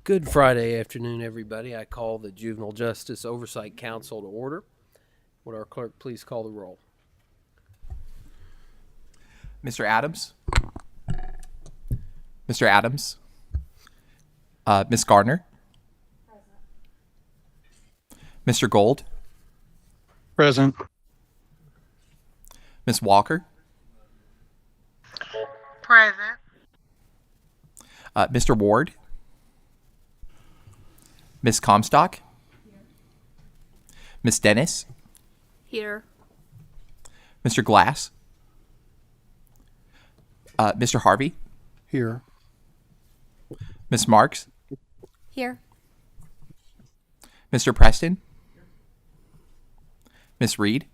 Good Friday afternoon, everybody. I call the Juvenile Justice Oversight Council to order. Would our clerk please call the roll? Mr. Adams? Mr. Adams? Ms. Gardner? Mr. Gold? Present. Ms. Walker? Present. Mr. Ward? Ms. Comstock? Ms. Dennis? Here. Mr. Glass? Mr. Harvey? Here. Ms. Marks? Here. Mr. Preston? Ms. Reed?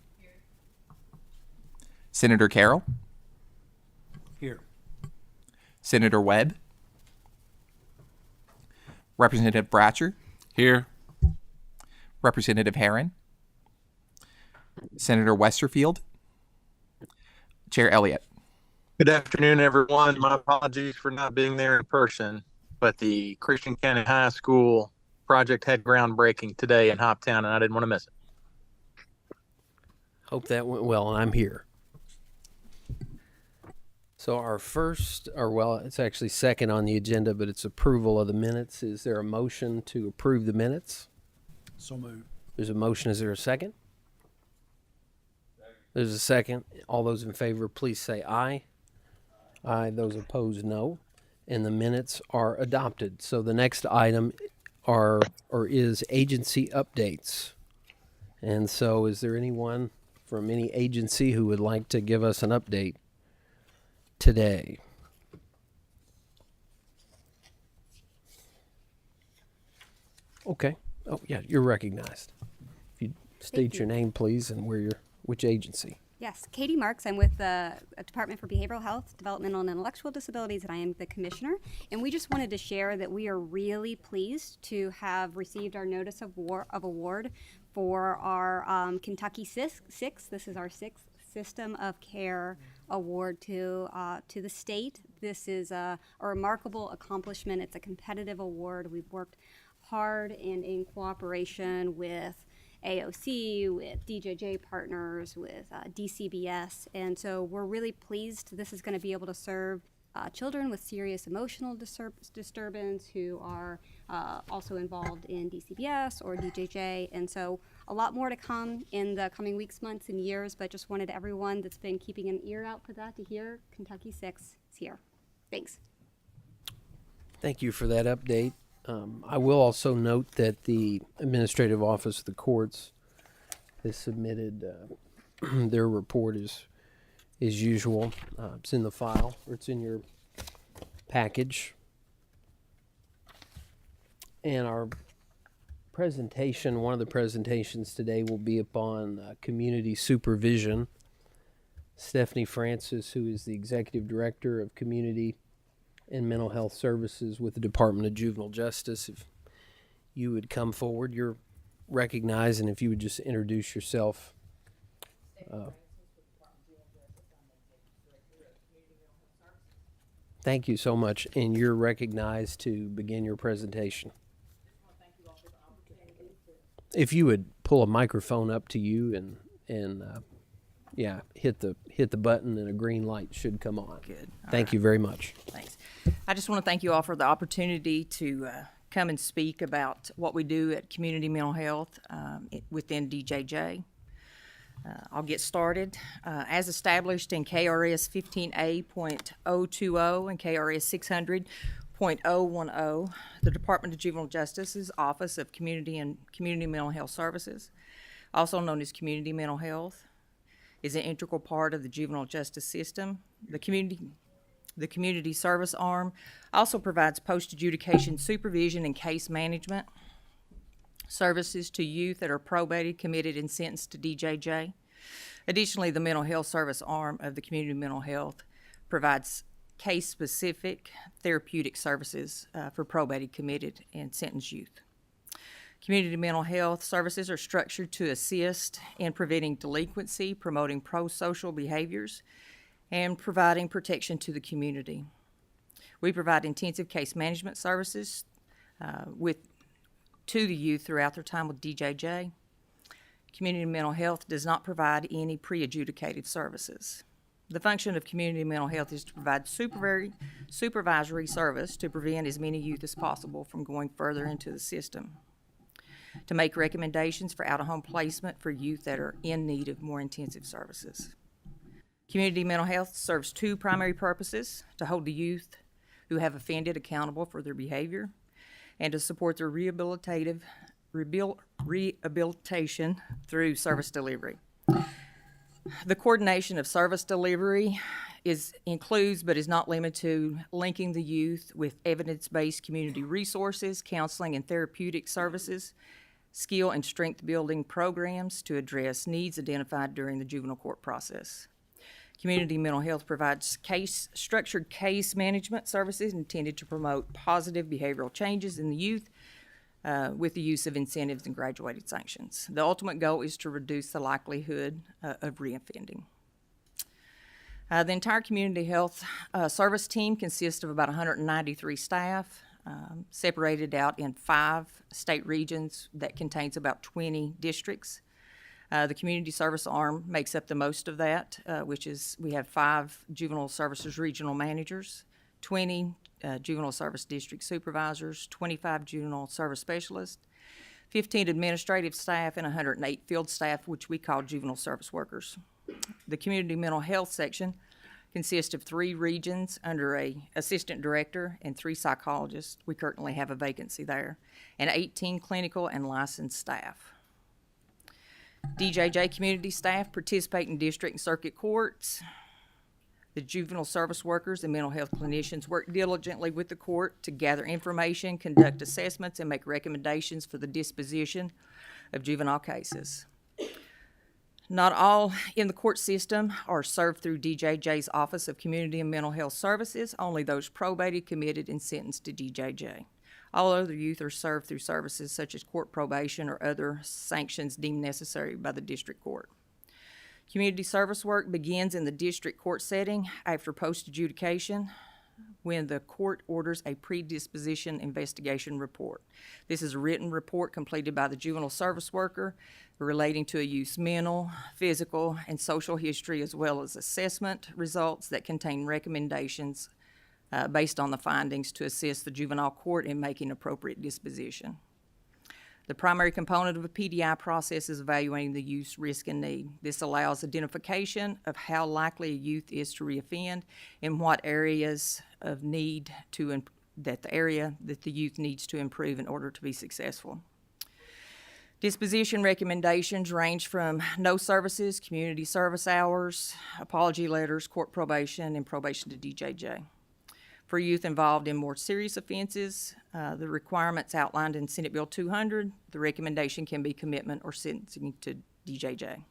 Senator Carroll? Here. Senator Webb? Representative Bratcher? Here. Representative Herron? Senator Westerfield? Chair Elliott? Good afternoon, everyone. My apologies for not being there in person, but the Christian County High School project had groundbreaking today in Hoptown, and I didn't want to miss it. Hope that went well, and I'm here. So our first, it's actually second on the agenda, but it's approval of the minutes. Is there a motion to approve the minutes? So moved. There's a motion. Is there a second? There's a second. All those in favor, please say aye. Aye. Those opposed, no. And the minutes are adopted. So the next item is agency updates. And so is there anyone from any agency who would like to give us an update today? Okay. Oh, yeah, you're recognized. If you state your name, please, and which agency. Yes, Katie Marks. I'm with the Department for Behavioral Health, Developmental and Intellectual Disabilities, and I am the commissioner. And we just wanted to share that we are really pleased to have received our notice of award for our Kentucky Six. This is our sixth System of Care award to the state. This is a remarkable accomplishment. It's a competitive award. We've worked hard and in cooperation with AOC, with DJJ partners, with DCBS, and so we're really pleased. This is going to be able to serve children with serious emotional disturbance who are also involved in DCBS or DJJ, and so a lot more to come in the coming weeks, months, and years, but just wanted everyone that's been keeping an ear out for that to hear Kentucky 6 is here. Thanks. Thank you for that update. I will also note that the Administrative Office of the Courts has submitted their report as usual. It's in the file, or it's in your package. And our presentation, one of the presentations today will be upon community supervision. Stephanie Francis, who is the Executive Director of Community and Mental Health Services with the Department of Juvenile Justice. If you would come forward, you're recognized, and if you would just introduce yourself. Thank you so much, and you're recognized to begin your presentation. If you would pull a microphone up to you and hit the button, and a green light should come on. Good. Thank you very much. Thanks. I just want to thank you all for the opportunity to come and speak about what we do at Community Mental Health within DJJ. I'll get started. As established in KRS 15A.020 and KRS 600.010, the Department of Juvenile Justice's Office of Community and Community Mental Health Services, also known as Community Mental Health, is an integral part of the juvenile justice system. The community service arm also provides post-adjudication supervision and case management services to youth that are probated, committed, and sentenced to DJJ. Additionally, the mental health service arm of the community mental health provides case-specific therapeutic services for probated, committed, and sentenced youth. Community mental health services are structured to assist in preventing delinquency, promoting pro-social behaviors, and providing protection to the community. We provide intensive case management services with to the youth throughout their time with DJJ. Community mental health does not provide any pre-adjudicated services. The function of community mental health is to provide supervisory service to prevent as many youth as possible from going further into the system, to make recommendations for out-of-home placement for youth that are in need of more intensive services. Community mental health serves two primary purposes: to hold the youth who have offended accountable for their behavior and to support their rehabilitation through service delivery. The coordination of service delivery includes but is not limited to linking the youth with evidence-based community resources, counseling and therapeutic services, skill and strength building programs to address needs identified during the juvenile court process. Community mental health provides structured case management services intended to promote positive behavioral changes in the youth with the use of incentives and graduated sanctions. The ultimate goal is to reduce the likelihood of reoffending. The entire community health service team consists of about 193 staff, separated out in 5 state regions that contains about 20 districts. The community service arm makes up the most of that, which is we have 5 juvenile services regional managers, 20 juvenile service district supervisors, 25 juvenile service specialists, 15 administrative staff, and 108 field staff, which we call juvenile service workers. The community mental health section consists of 3 regions under a assistant director and 3 psychologists. We currently have a vacancy there, and 18 clinical and licensed staff. DJJ community staff participate in district and circuit courts. The juvenile service workers and mental health clinicians work diligently with the court to gather information, conduct assessments, and make recommendations for the disposition of juvenile cases. Not all in the court system are served through DJJ's Office of Community and Mental Health Services, only those probated, committed, and sentenced to DJJ. All other youth are served through services such as court probation or other sanctions deemed necessary by the district court. Community service work begins in the district court setting after post-adjudication when the court orders a predisposition investigation report. This is a written report completed by the juvenile service worker relating to a youth's mental, physical, and social history, as well as assessment results that contain recommendations based on the findings to assist the juvenile court in making appropriate disposition. The primary component of a PDI process is evaluating the youth's risk and need. This allows identification of how likely a youth is to reoffend and what areas of need that the youth needs to improve in order to be successful. Disposition recommendations range from no services, community service hours, apology letters, court probation, and probation to DJJ. For youth involved in more serious offenses, the requirements outlined in Senate Bill 200, the recommendation can be commitment or sentencing to DJJ.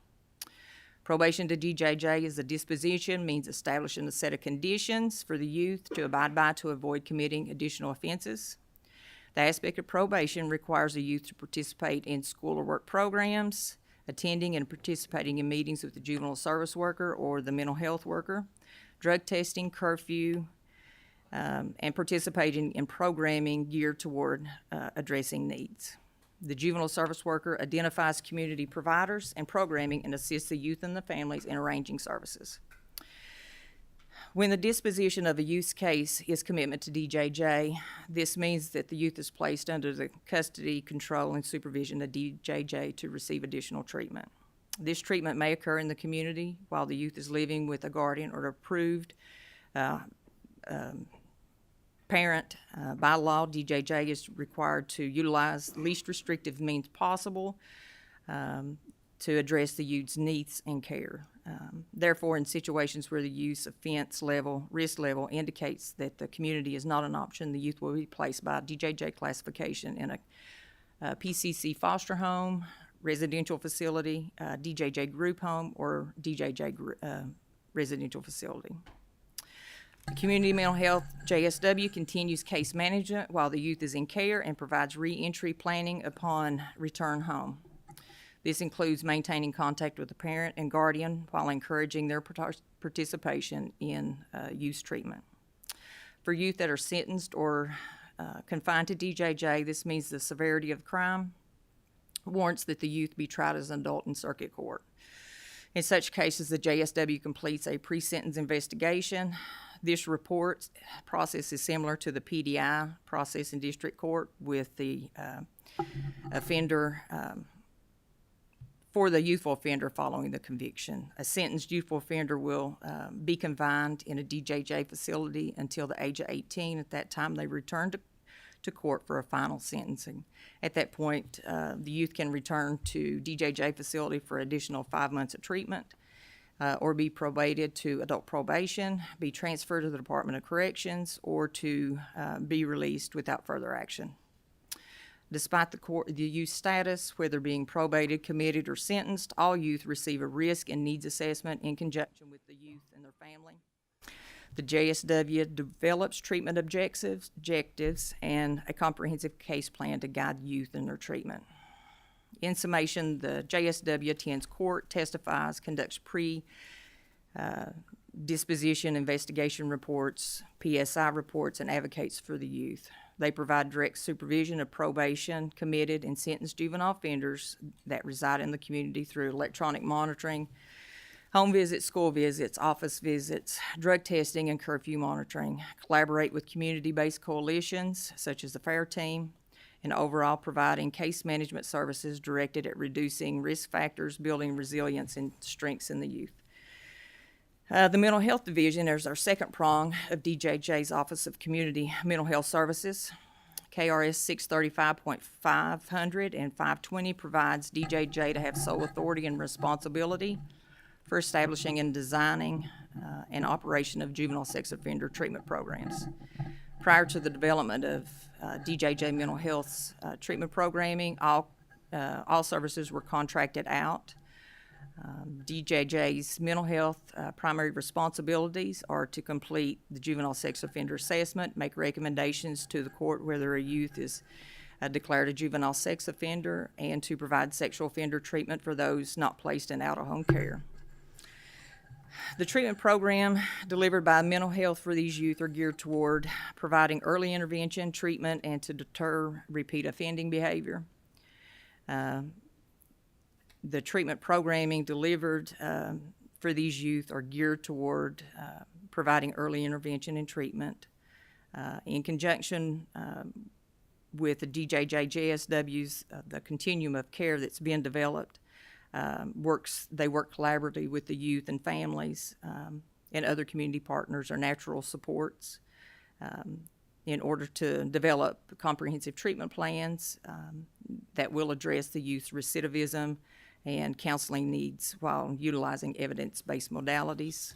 Probation to DJJ is a disposition, means establishing a set of conditions for the youth to abide by to avoid committing additional offenses. The aspect of probation requires the youth to participate in school or work programs, attending and participating in meetings with the juvenile service worker or the mental health worker, drug testing, curfew, and participating in programming geared toward addressing needs. The juvenile service worker identifies community providers and programming and assists the youth and the families in arranging services. When the disposition of a youth's case is commitment to DJJ, this means that the youth is placed under the custody, control, and supervision of DJJ to receive additional treatment. This treatment may occur in the community while the youth is living with a guardian or approved parent. By law, DJJ is required to utilize the least restrictive means possible to address the youth's needs and care. Therefore, in situations where the youth's offense level, risk level indicates that the community is not an option, the youth will be placed by DJJ classification in a PCC foster home, residential facility, DJJ group home, or DJJ residential facility. Community Mental Health JSW continues case management while the youth is in care and provides re-entry planning upon return home. This includes maintaining contact with the parent and guardian while encouraging their participation in youth treatment. For youth that are sentenced or confined to DJJ, this means the severity of the crime warrants that the youth be tried as an adult in circuit court. In such cases, the JSW completes a pre-sentence investigation. This report process is similar to the PDI process in district court, with the offender, for the youthful offender following the conviction. A sentenced youthful offender will be confined in a DJJ facility until the age of 18. At that time, they return to court for a final sentencing. At that point, the youth can return to DJJ facility for additional 5 months of treatment, or be probated to adult probation, be transferred to the Department of Corrections, or to be released without further action. Despite the youth status, whether being probated, committed, or sentenced, all youth receive a risk and needs assessment in conjunction with the youth and their family. The JSW develops treatment objectives and a comprehensive case plan to guide youth in their treatment. In summation, the JSW attends court, testifies, conducts disposition investigation reports, PSI reports, and advocates for the youth. They provide direct supervision of probation, committed, and sentenced juvenile offenders that reside in the community through electronic monitoring, home visits, school visits, office visits, drug testing, and curfew monitoring. Collaborate with community-based coalitions such as the FAIR team, and overall providing case management services directed at reducing risk factors, building resilience, and strengths in the youth. The Mental Health Division is our second prong of DJJ's Office of Community Mental Health Services. KRS 635.500 and 520 provides DJJ to have sole authority and responsibility for establishing and designing and operation of juvenile sex offender treatment programs. Prior to the development of DJJ Mental Health's treatment programming, all services were contracted out. DJJ's mental health primary responsibilities are to complete the juvenile sex offender assessment, make recommendations to the court whether a youth is declared a juvenile sex offender, and to provide sexual offender treatment for those not placed in out-of-home care. The treatment program delivered by mental health for these youth are geared toward providing early intervention, treatment, and to deter repeat offending behavior. The treatment programming delivered for these youth are geared toward providing early intervention and treatment. In conjunction with the JSW's, the continuum of care that's been developed, they work collaboratively with the youth and families and other community partners or natural supports in order to develop comprehensive treatment plans that will address the youth's recidivism and counseling needs while utilizing evidence-based modalities.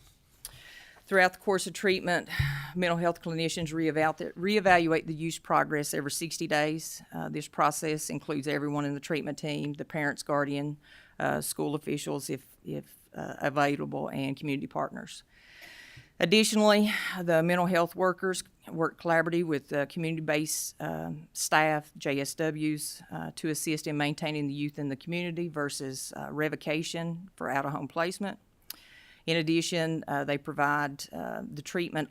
Throughout the course of treatment, mental health clinicians reevaluate the youth's progress every 60 days. This process includes everyone in the treatment team, the parents, guardian, school officials if available, and community partners. Additionally, the mental health workers work collaboratively with community-based staff, JSWs, to assist in maintaining the youth in the community versus revocation for out-of-home placement. In addition, they provide the treatment.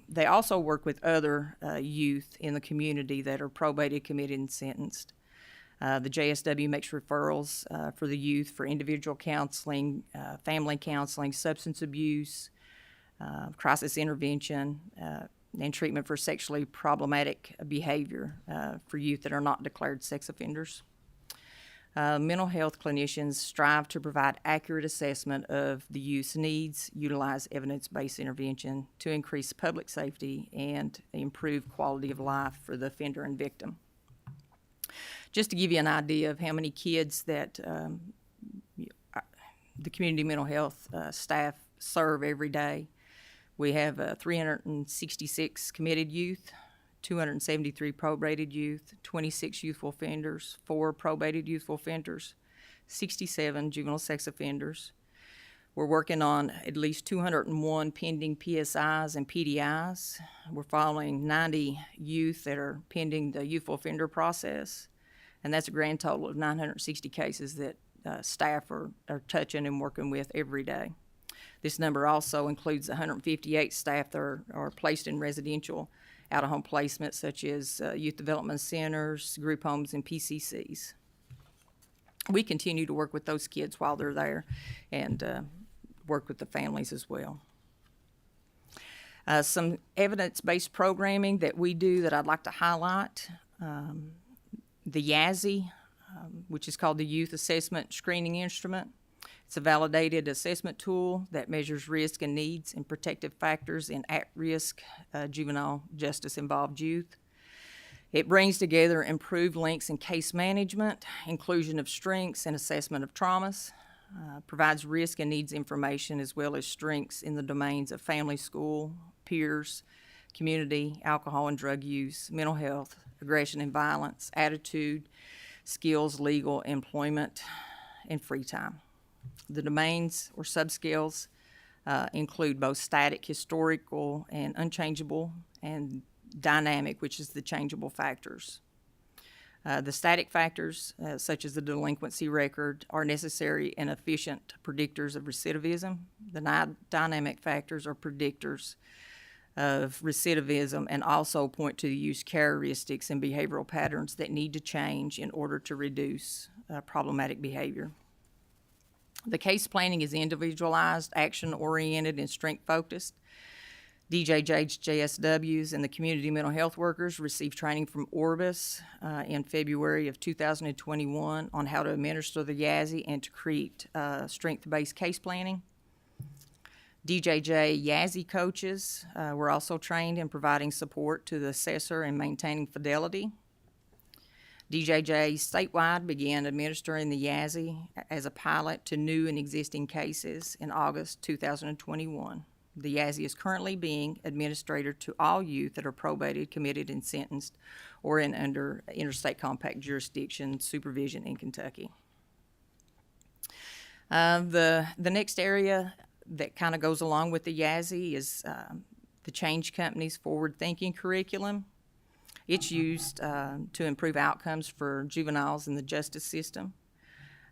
They also work with other youth in the community that are probated, committed, and sentenced. The JSW makes referrals for the youth for individual counseling, family counseling, substance abuse, crisis intervention, and treatment for sexually problematic behavior for youth that are not declared sex offenders. Mental health clinicians strive to provide accurate assessment of the youth's needs, utilize evidence-based intervention to increase public safety and improve quality of life for the offender and victim. Just to give you an idea of how many kids that the community mental health staff serve every day, we have 366 committed youth, 273 probated youth, 26 youthful offenders, 4 probated youthful offenders, 67 juvenile sex offenders. We're working on at least 201 pending PSIs and PDIs. We're following 90 youth that are pending the youthful offender process, and that's a grand total of 960 cases that staff are touching and working with every day. This number also includes 158 staff that are placed in residential out-of-home placements such as youth development centers, group homes, and PCCs. We continue to work with those kids while they're there and work with the families as well. Some evidence-based programming that we do that I'd like to highlight. The YASI, which is called the Youth Assessment Screening Instrument. It's a validated assessment tool that measures risk and needs and protective factors in at-risk juvenile justice-involved youth. It brings together improved links in case management, inclusion of strengths, and assessment of traumas. Provides risk and needs information as well as strengths in the domains of family, school, peers, community, alcohol and drug use, mental health, aggression and violence, attitude, skills, legal, employment, and free time. The domains or subscales include both static, historical, and unchangeable, and dynamic, which is the changeable factors. The static factors, such as the delinquency record, are necessary and efficient predictors of recidivism. The dynamic factors are predictors of recidivism and also point to the use characteristics and behavioral patterns that need to change in order to reduce problematic behavior. The case planning is individualized, action-oriented, and strength-focused. DJJ's JSWs and the community mental health workers received training from Orbis in February of 2021 on how to administer the YASI and to create strength-based case planning. DJJ YASI coaches were also trained in providing support to the assessor and maintaining fidelity. DJJ statewide began administering the YASI as a pilot to new and existing cases in August 2021. The YASI is currently being administered to all youth that are probated, committed, and sentenced or in under interstate compact jurisdiction supervision in Kentucky. The next area that kind of goes along with the YASI is the Change Company's forward-thinking curriculum. It's used to improve outcomes for juveniles in the justice system.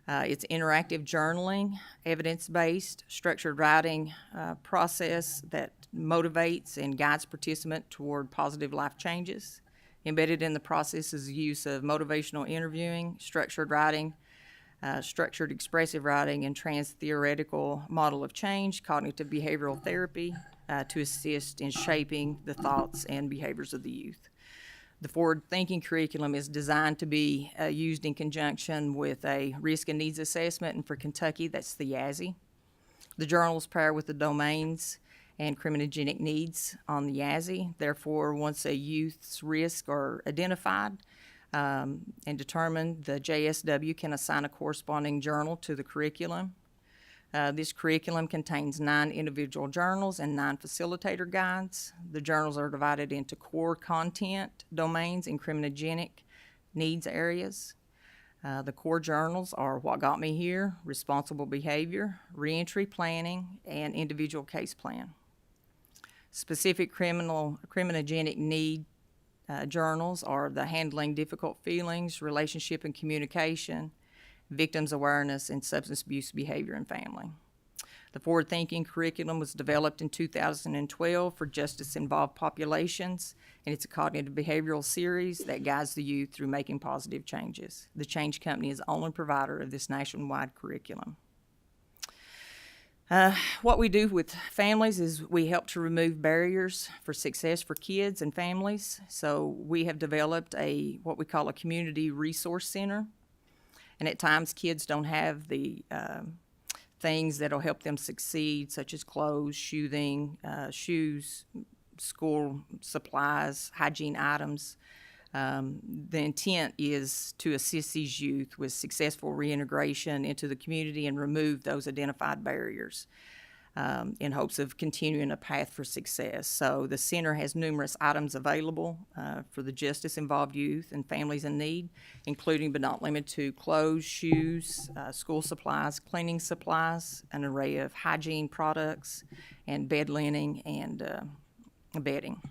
It's interactive journaling, evidence-based, structured writing process that motivates and guides participants toward positive life changes. Embedded in the process is the use of motivational interviewing, structured writing, structured expressive writing, and trans-theoretical model of change, cognitive behavioral therapy, to assist in shaping the thoughts and behaviors of the youth. The forward-thinking curriculum is designed to be used in conjunction with a risk and needs assessment, and for Kentucky, that's the YASI. The journals pair with the domains and criminogenic needs on the YASI. Therefore, once a youth's risks are identified and determined, the JSW can assign a corresponding journal to the curriculum. This curriculum contains 9 individual journals and 9 facilitator guides. The journals are divided into core content, domains, and criminogenic needs areas. The core journals are What Got Me Here, Responsible Behavior, Reentry Planning, and Individual Case Plan. Specific criminogenic need journals are the Handling Difficult Feelings, Relationship and Communication, Victims Awareness, and Substance Abuse Behavior and Family. The forward-thinking curriculum was developed in 2012 for justice-involved populations, and it's a cognitive behavioral series that guides the youth through making positive changes. The Change Company is the only provider of this nationwide curriculum. What we do with families is we help to remove barriers for success for kids and families. So we have developed what we call a community resource center. And at times, kids don't have the things that will help them succeed, such as clothes, shoes, school supplies, hygiene items. The intent is to assist these youth with successful reintegration into the community and remove those identified barriers in hopes of continuing a path for success. So the center has numerous items available for the justice-involved youth and families in need, including but not limited to clothes, shoes, school supplies, cleaning supplies, an array of hygiene products, and bed linen and bedding.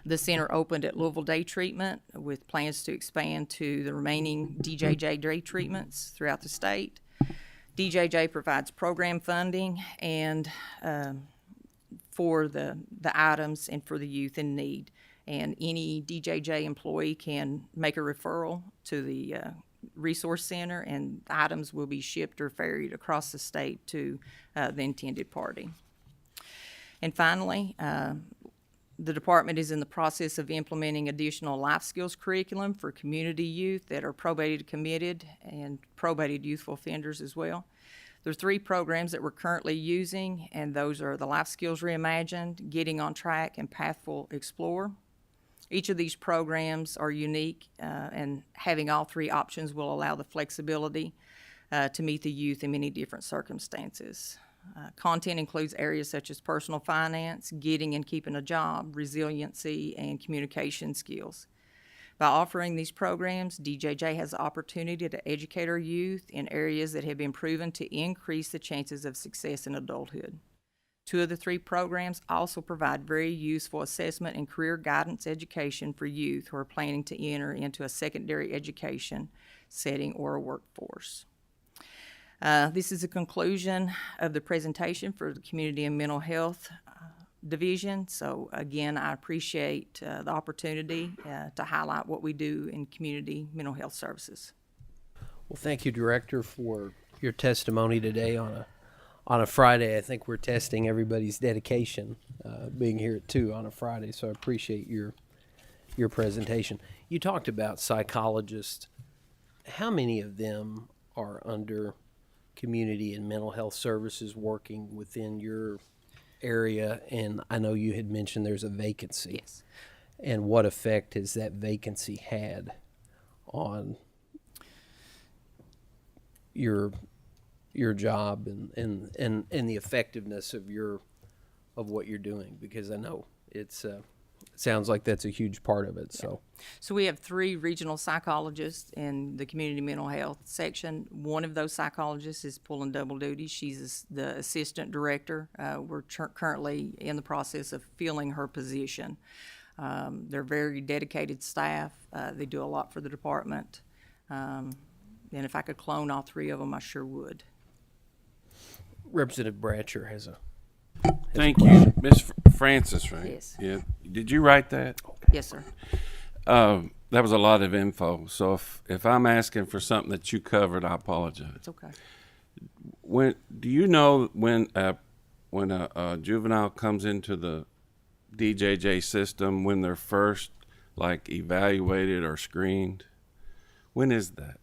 The center opened at Louisville Day Treatment with plans to expand to the remaining DJJ Day Treatments throughout the state. DJJ provides program funding and for the items and for the youth in need. And any DJJ employee can make a referral to the resource center, and items will be shipped or ferried across the state to the intended party. And finally, the department is in the process of implementing additional life skills curriculum for community youth that are probated committed and probated youthful offenders as well. There are 3 programs that we're currently using, and those are the Life Skills Reimagined, Getting on Track, and Pathful Explore. Each of these programs are unique, and having all 3 options will allow the flexibility to meet the youth in many different circumstances. Content includes areas such as personal finance, getting and keeping a job, resiliency, and communication skills. By offering these programs, DJJ has the opportunity to educate our youth in areas that have been proven to increase the chances of success in adulthood. 2 of the 3 programs also provide very useful assessment and career guidance education for youth who are planning to enter into a secondary education setting or a workforce. This is a conclusion of the presentation for the Community and Mental Health Division. So again, I appreciate the opportunity to highlight what we do in community mental health services. Well, thank you, Director, for your testimony today on a Friday. I think we're testing everybody's dedication being here at 2 on a Friday, so I appreciate your presentation. You talked about psychologists. How many of them are under community and mental health services working within your area? And I know you had mentioned there's a vacancy. Yes. And what effect has that vacancy had on your job and the effectiveness of what you're doing? Because I know it sounds like that's a huge part of it. So we have 3 regional psychologists in the community mental health section. One of those psychologists is pulling double duty. She's the assistant director. We're currently in the process of filling her position. They're very dedicated staff. They do a lot for the department. And if I could clone all 3 of them, I sure would. Representative Bratcher has a Thank you, Miss Francis, right? Yes. Yeah. Did you write that? Yes, sir. That was a lot of info. So if I'm asking for something that you covered, I apologize. It's okay. Do you know when a juvenile comes into the DJJ system, when they're first evaluated or screened? When is that?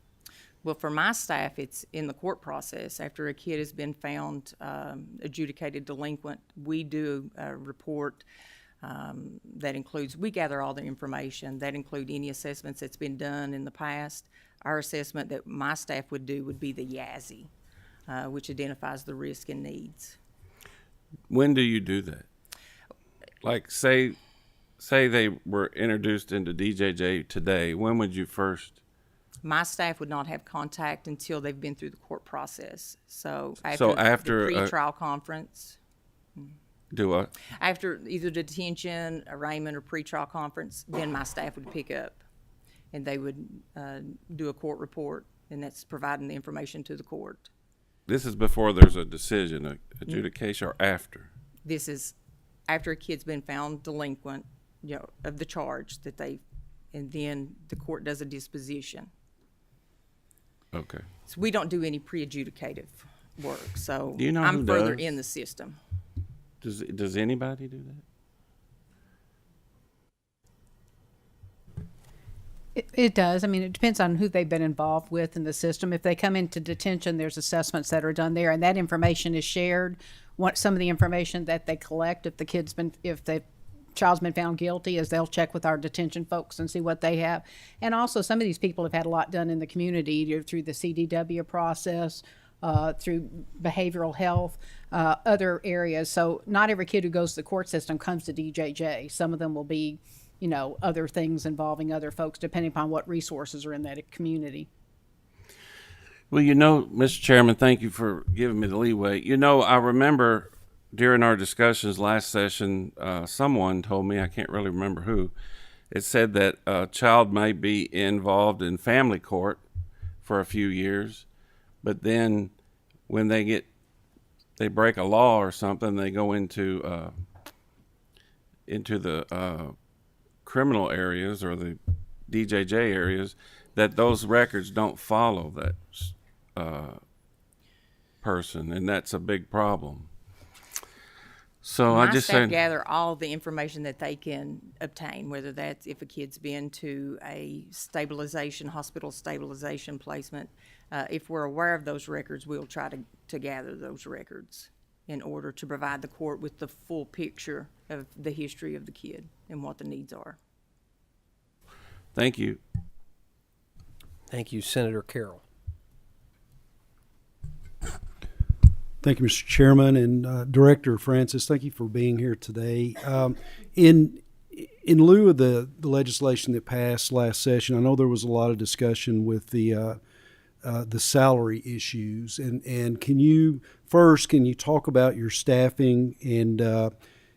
Well, for my staff, it's in the court process. After a kid has been found adjudicated delinquent, we do a report that includes, we gather all the information. That include any assessments that's been done in the past. Our assessment that my staff would do would be the YASI, which identifies the risk and needs. When do you do that? Say they were introduced into DJJ today. When would you first? My staff would not have contact until they've been through the court process. So after the pre-trial conference. Do what? After either detention, arraignment, or pre-trial conference, then my staff would pick up and they would do a court report, and that's providing the information to the court. This is before there's a decision, adjudication, or after? This is after a kid's been found delinquent, of the charge that and then the court does a disposition. Okay. So we don't do any pre-adjudicative work, so Do you know I'm who further does? in the system. Does anybody do that? It does. I mean, it depends on who they've been involved with in the system. If they come into detention, there's assessments that are done there, and that information is shared. Some of the information that they collect, if the child's been found guilty, is they'll check with our detention folks and see what they have. And also, some of these people have had a lot done in the community, either through the CDW process, through behavioral health, other areas. So not every kid who goes to the court system comes to DJJ. Some of them will be, other things involving other folks, depending upon what resources are in that community. Well, Mr. Chairman, thank you for giving me the leeway. I remember during our discussions last session, someone told me, I can't really remember who, it said that a child may be involved in family court for a few years, but then when they break a law or something, they go into into the criminal areas or the DJJ areas, that those records don't follow that person, and that's a big problem. So My I just staff said, gather all the information that they can obtain, whether that's if a kid's been to a hospital stabilization placement. If we're aware of those records, we'll try to gather those records in order to provide the court with the full picture of the history of the kid and what the needs are. thank you. Thank you, Senator Carroll. Thank you, Mr. Chairman, and Director Francis. Thank you for being here today. In lieu of the legislation that passed last session, I know there was a lot of discussion with the salary issues. And can you talk about your staffing, and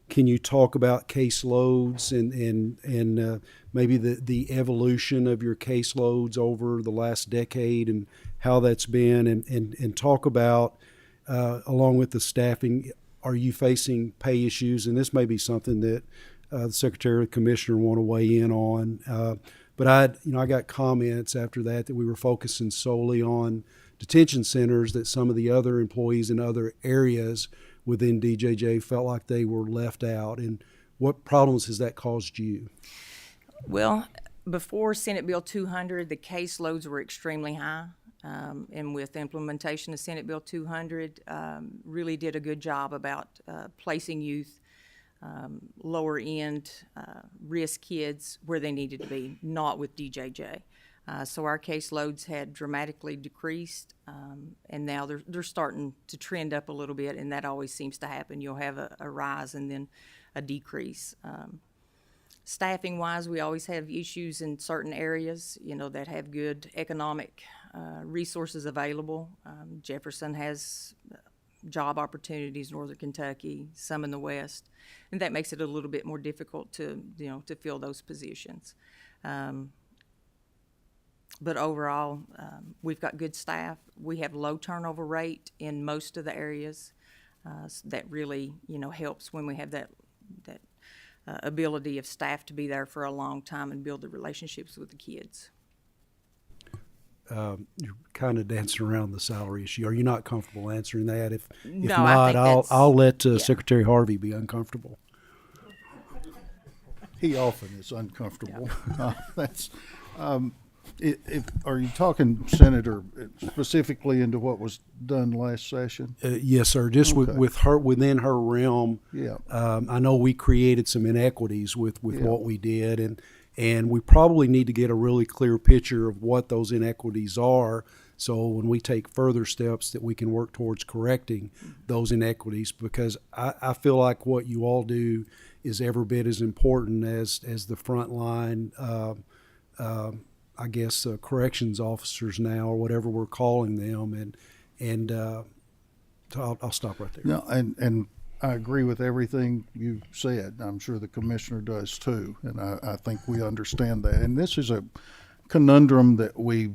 can you talk about caseloads and maybe the evolution of your caseloads over the last decade and how that's been, and talk about, along with the staffing, are you facing pay issues? And this may be something that the Secretary or the Commissioner want to weigh in on. But I got comments after that we were focusing solely on detention centers, that some of the other employees in other areas within DJJ felt like they were left out. And what problems has that caused you? Well, before Senate Bill 200, the caseloads were extremely high. And with the implementation of Senate Bill 200, really did a good job about placing youth, lower end risk kids where they needed to be, not with DJJ. So our caseloads had dramatically decreased, and now they're starting to trend up a little bit, and that always seems to happen. You'll have a rise and then a decrease. Staffing wise, we always have issues in certain areas, that have good economic resources available. Jefferson has job opportunities, Northern Kentucky, some in the West, and that makes it a little bit more difficult to fill those positions. But overall, we've got good staff. We have low turnover rate in most of the areas. That really, helps when we have that ability of staff to be there for a long time and build the relationships with the kids. You're kind of dancing around the salary issue. Are you not comfortable answering that? If No, not, I think I'll let yeah. Secretary Harvey be uncomfortable. He often is uncomfortable. That's. Are you talking, Senator, specifically into what was done last session? Yes, sir. Just Okay. with her, within her realm. Yeah. I know we created some inequities with what we did, and we probably need to get a really clear picture of what those inequities are, so when we take further steps that we can work towards correcting those inequities, because I feel like what you all do is every bit as important as the front line, I guess, corrections officers now, or whatever we're calling them, and so I'll stop right there. No, and I agree with everything you said. I'm sure the Commissioner does too, and I think we understand that. And this is a conundrum that we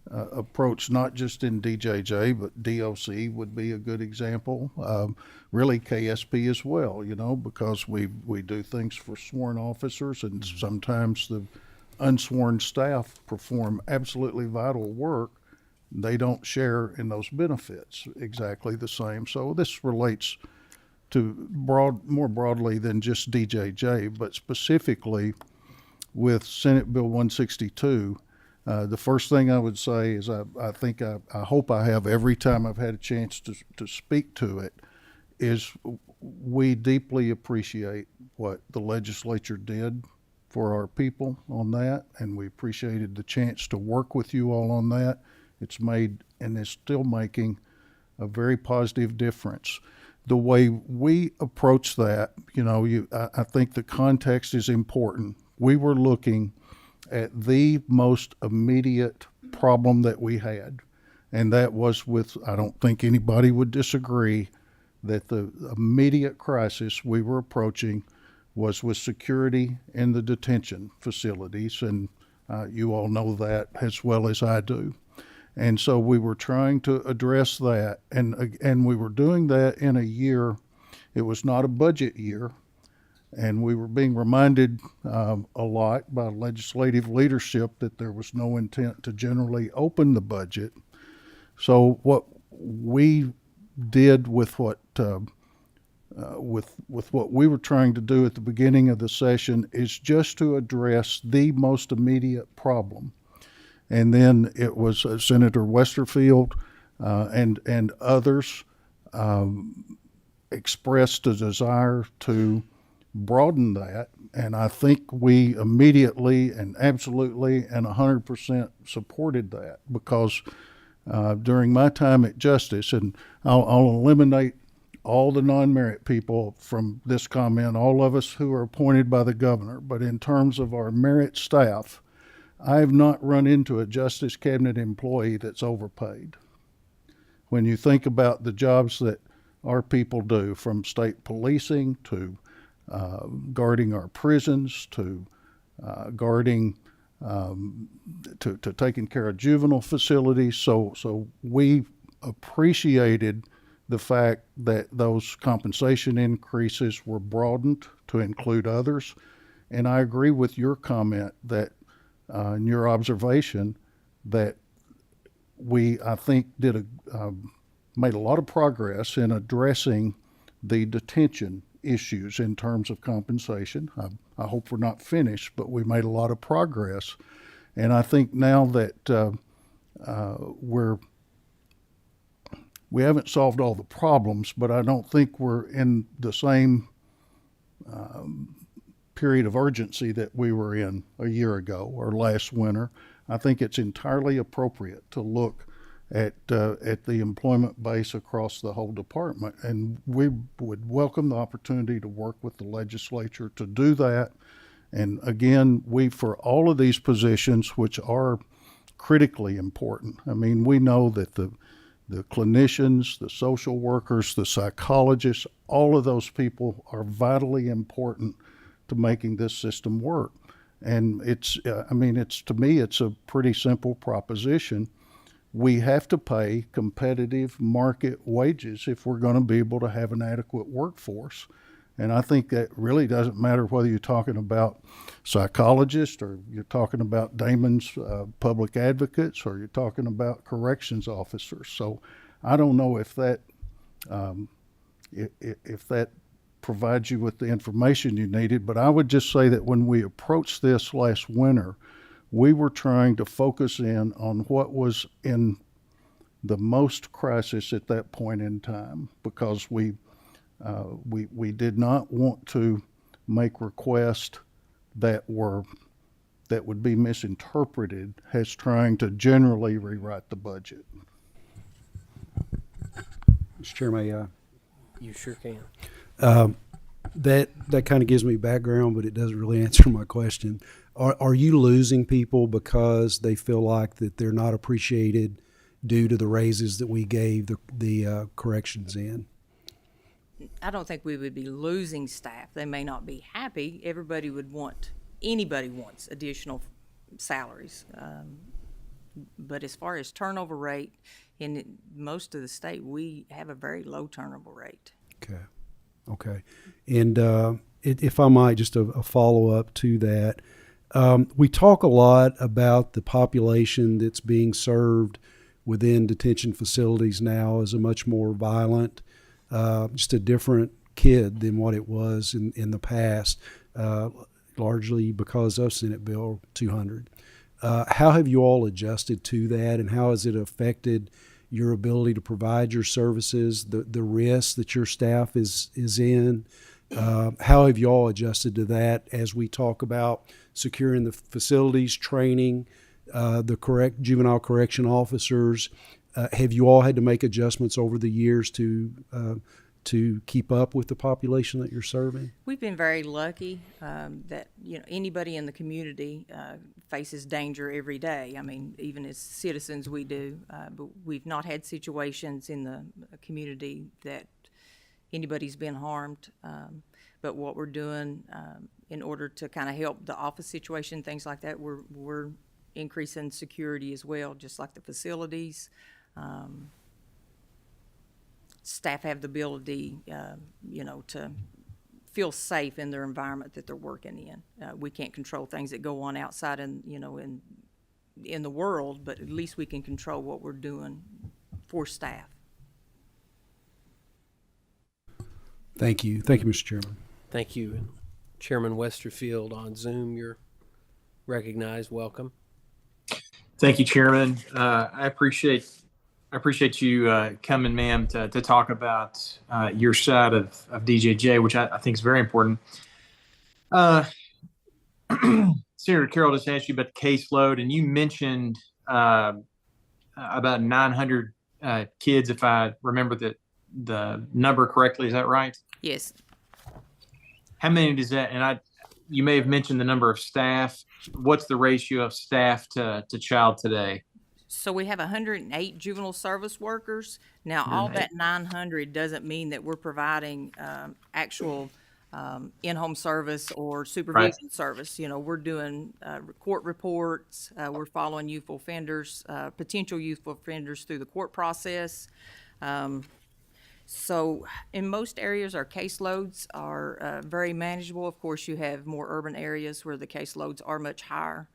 approach not just in DJJ, but DOC would be a good example. Really KSP as well, because we do things for sworn officers, and sometimes the unsworn staff perform absolutely vital work. They don't share in those benefits exactly the same. So this relates to more broadly than just DJJ, but specifically with Senate Bill 162. The first thing I would say is I hope I have every time I've had a chance to speak to it, is we deeply appreciate what the legislature did for our people on that, and we appreciated the chance to work with you all on that. It's made and is still making a very positive difference. The way we approach that, I think the context is important. We were looking at the most immediate problem that we had, and that was with, I don't think anybody would disagree, that the immediate crisis we were approaching was with security in the detention facilities, and you all know that as well as I do. And so we were trying to address that, and we were doing that in a year. It was not a budget year, And we were being reminded a lot by legislative leadership that there was no intent to generally open the budget. So what we did with what we were trying to do at the beginning of the session is just to address the most immediate problem. And then it was Senator Westerfield and others expressed a desire to broaden that. And I think we immediately and absolutely and 100% supported that, because during my time at Justice, and I'll eliminate all the non-merit people from this comment, all of us who are appointed by the governor, but in terms of our merit staff, I have not run into a Justice Cabinet employee that's overpaid. When you think about the jobs that our people do, from state policing to guarding our prisons to guarding to taking care of juvenile facilities, so we appreciated the fact that those compensation increases were broadened to include others. And I agree with your comment that, and your observation, that we, I think, made a lot of progress in addressing the detention issues in terms of compensation. I hope we're not finished, but we made a lot of progress. And I think now that we haven't solved all the problems, but I don't think we're in the same period of urgency that we were in a year ago or last winter. I think it's entirely appropriate to look at the employment base across the whole department, and we would welcome the opportunity to work with the legislature to do that. And again, for all of these positions, which are critically important, I mean, we know that the clinicians, the social workers, the psychologists, all of those people are vitally important to making this system work. And to me, it's a pretty simple proposition. We have to pay competitive market wages if we're going to be able to have an adequate workforce. And I think that really doesn't matter whether you're talking about psychologists or you're talking about Damon's public advocates or you're talking about corrections officers. So I don't know if that provides you with the information you needed, but I would just say that when we approached this last winter, we were trying to focus in on what was in the most crisis at that point in time, because we did not want to make requests that would be misinterpreted as trying to generally rewrite the budget. Mr. Chairman, You sure can. that kind of gives me background, but it doesn't really answer my question. Are you losing people because they feel like that they're not appreciated due to the raises that we gave the corrections in? I don't think we would be losing staff. They may not be happy. Anybody wants additional salaries. But as far as turnover rate, in most of the state, we have a very low turnover rate. Okay. And if I might, just a follow-up to that, we talk a lot about the population that's being served within detention facilities now as a much more violent, just a different kid than what it was in the past, largely because of Senate Bill 200. How have you all adjusted to that, and how has it affected your ability to provide your services, the risks that your staff is in? How have you all adjusted to that as we talk about securing the facilities, training, the correct juvenile correction officers? Have you all had to make adjustments over the years to keep up with the population that you're serving? We've been very lucky that anybody in the community faces danger every day. I mean, even as citizens, we do. But we've not had situations in the community that anybody's been harmed. But what we're doing in order to kind of help the office situation, things like that, we're increasing security as well, just like the facilities. Staff have the ability, to feel safe in their environment that they're working in. We can't control things that go on outside in the world, but at least we can control what we're doing for staff. Thank you. Thank you, Mr. Chairman. Thank you. And Chairman Westerfield on Zoom, you're recognized. Welcome. Thank you, Chairman. I appreciate you coming, ma'am, to talk about your side of DJJ, which I think is very important. Senator Carroll just asked you about the caseload, and you mentioned about 900 kids, if I remember the number correctly. Is that right? Yes. How many does that? And you may have mentioned the number of staff. What's the ratio of staff to child today? So we have 108 juvenile service workers. Now, all that 900 doesn't mean that we're providing actual in-home service or supervision service. We're doing court reports. We're following youthful offenders, potential youthful offenders through the court process. So in most areas, our caseloads are very manageable. Of course, you have more urban areas where the caseloads are much higher.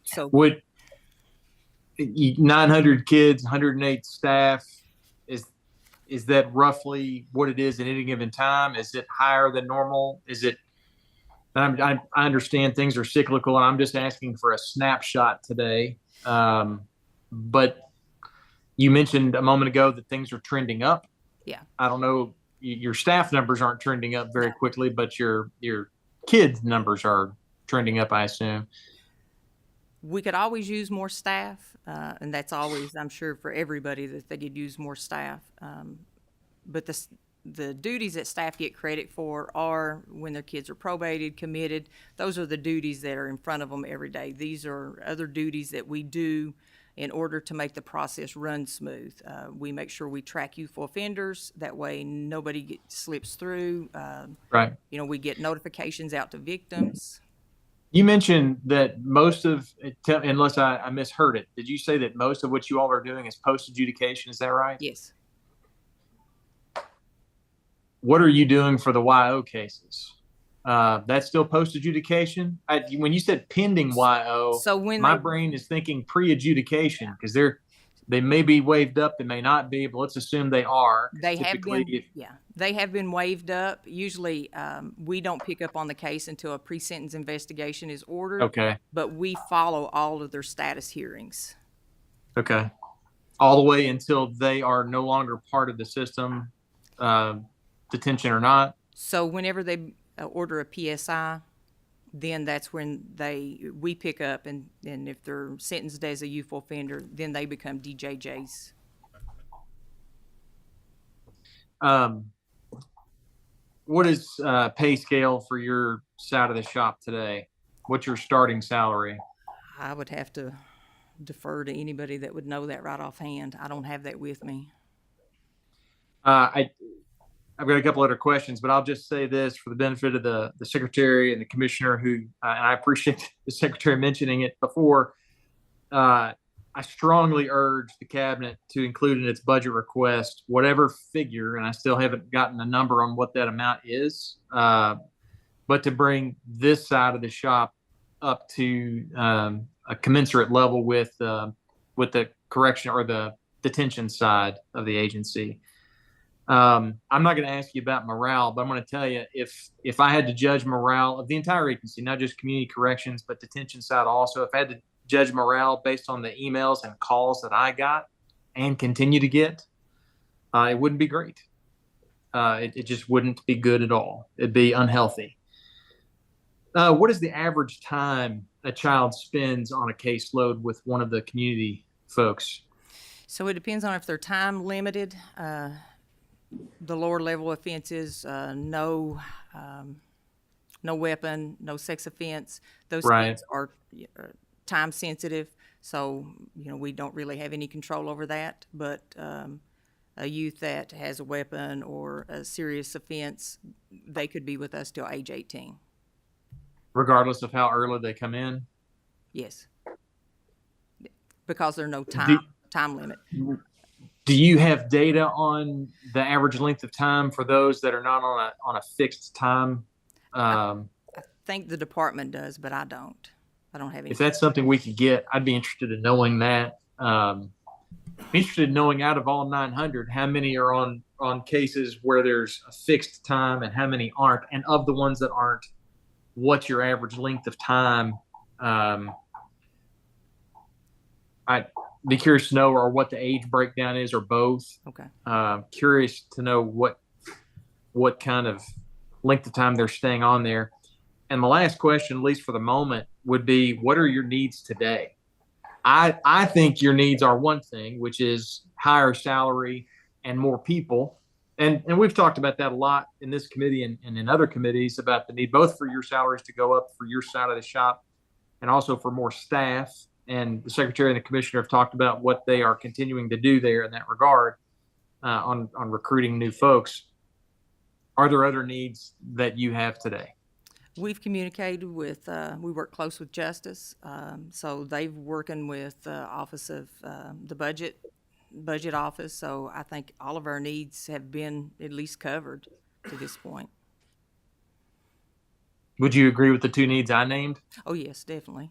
So would 900 kids, 108 staff, is that roughly what it is at any given time? Is it higher than normal? Is it? I understand things are cyclical, and I'm just asking for a snapshot today. But you mentioned a moment ago that things are trending up. Yeah. I don't know. Your staff numbers aren't trending up very quickly, but your kids numbers are trending up, I assume. We could always use more staff, and that's always, I'm sure, for everybody that they could use more staff. But the duties that staff get credit for are when their kids are probated, committed. Those are the duties that are in front of them every day. These are other duties that we do in order to make the process run smooth. We make sure we track youthful offenders. That way nobody slips through. Right. We get notifications out to victims. You mentioned that most of, unless I misheard it, did you say that most of what you all are doing is post-adjudication? Is that right? Yes. What are you doing for the YO cases? That's still post-adjudication? When you said pending YO, so when my brain is thinking pre-adjudication because they may be waived up, they may not be, but let's assume they are. They have been waived up. Usually we don't pick up on the case until a pre-sentence investigation is ordered. Okay. But we follow all of their status hearings. Okay. All the way until they are no longer part of the system, detention or not? So whenever they order a PSI, then that's when we pick up, and if they're sentenced as a youthful offender, then they become DJJs. What is pay scale for your side of the shop today? What's your starting salary? I would have to defer to anybody that would know that right offhand. I don't have that with me. I've got a couple other questions, but I'll just say this for the benefit of the secretary and the commissioner who, and I appreciate the secretary mentioning it before. I strongly urge the cabinet to include in its budget request whatever figure, and I still haven't gotten a number on what that amount is, but to bring this side of the shop up to a commensurate level with the correction or the detention side of the agency. I'm not going to ask you about morale, but I'm going to tell you if I had to judge morale of the entire agency, not just community corrections, but detention side also, if I had to judge morale based on the emails and calls that I got and continue to get, it wouldn't be great. It just wouldn't be good at all. It'd be unhealthy. What is the average time a child spends on a caseload with one of the community folks? So it depends on if they're time limited. The lower level offenses, no weapon, no sex offense. Those things are time sensitive, so we don't really have any control over that. But a youth that has a weapon or a serious offense, they could be with us till age 18. Regardless of how early they come in? Yes. Because there's no time limit. Do you have data on the average length of time for those that are not on a fixed time? I think the department does, but I don't. I don't have any. If that's something we could get, I'd be interested in knowing that. Interested in knowing out of all 900, how many are on cases where there's a fixed time and how many aren't, and of the ones that aren't, what's your average length of time? I'd be curious to know, or what the age breakdown is, or both. Okay. Curious to know what kind of length of time they're staying on there. And the last question, at least for the moment, would be, what are your needs today? I think your needs are one thing, which is higher salary and more people. And we've talked about that a lot in this committee and in other committees, about the need both for your salaries to go up for your side of the shop and also for more staff. And the secretary and the commissioner have talked about what they are continuing to do there in that regard, on recruiting new folks. Are there other needs that you have today? We've communicated with, we work close with Justice, so they've working with the Office of the Budget Office. So I think all of our needs have been at least covered to this point. Would you agree with the two needs I named? Oh, yes, definitely.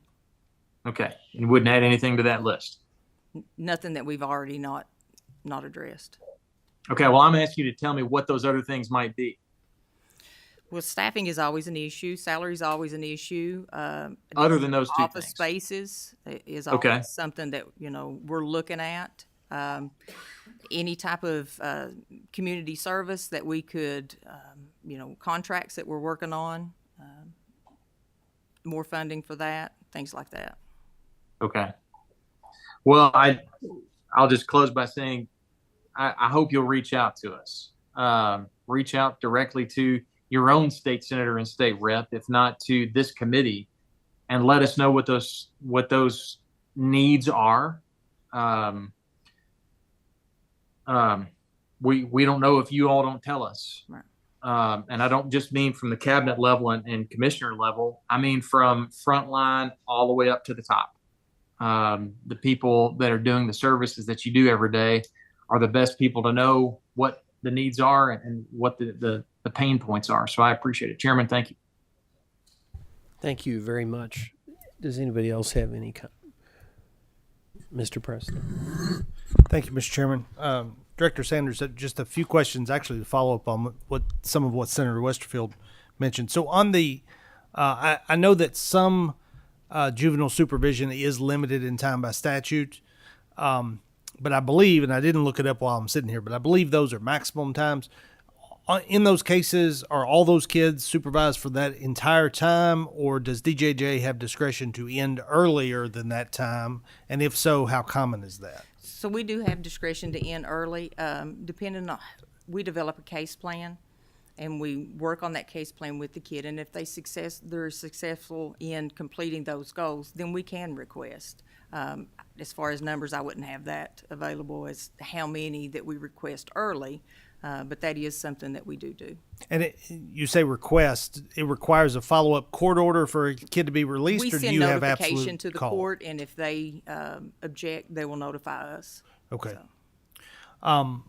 Okay. And wouldn't add anything to that list? Nothing that we've already not addressed. Okay. Well, I'm asking you to tell me what those other things might be. Well, staffing is always an issue. Salary is always an issue. Other than those two office things. spaces is Okay. always something that, we're looking at. Any type of community service that we could, contracts that we're working on, more funding for that, things like that. Okay. Well, I'll just close by saying I hope you'll reach out to us. Reach out directly to your own state senator and state rep, if not to this committee, and let us know what those needs are. We don't know if you all don't tell us. Right. And I don't just mean from the cabinet level and commissioner level. I mean from frontline all the way up to the top. The people that are doing the services that you do every day are the best people to know what the needs are and what the pain points are. So I appreciate it. Chairman, thank you. Thank you very much. Does anybody else have any Mr. Preston? Thank you, Mr. Chairman. Director Sanders, just a few questions actually to follow up on some of what Senator Westerfield mentioned. So on the, I know that some juvenile supervision is limited in time by statute, but I believe, and I didn't look it up while I'm sitting here, but I believe those are maximum times. In those cases, are all those kids supervised for that entire time, or does DJJ have discretion to end earlier than that time? And if so, how common is that? So we do have discretion to end early, depending on, we develop a case plan and we work on that case plan with the kid. And if they're successful in completing those goals, then we can request. As far as numbers, I wouldn't have that available as how many that we request early. But that is something that we do. And you say request, it requires a follow-up court order for a kid to be released, We or do send you have notification absolute to the call? court, and if they object, they will notify us. Okay. So.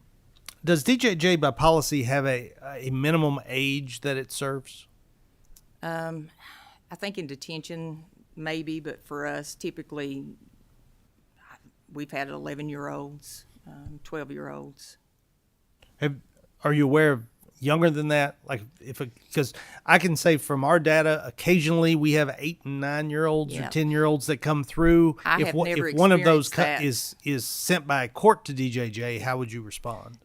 Does DJJ by policy have a minimum age that it serves? I think in detention, maybe, but for us, typically, we've had 11-year-olds, 12-year-olds. Are you aware of younger than that? Like because I can say from our data, occasionally we have 8 and 9-year-olds or 10-year-olds that come through. Have never if one of those experienced that. is sent by a court to DJJ, how would you respond?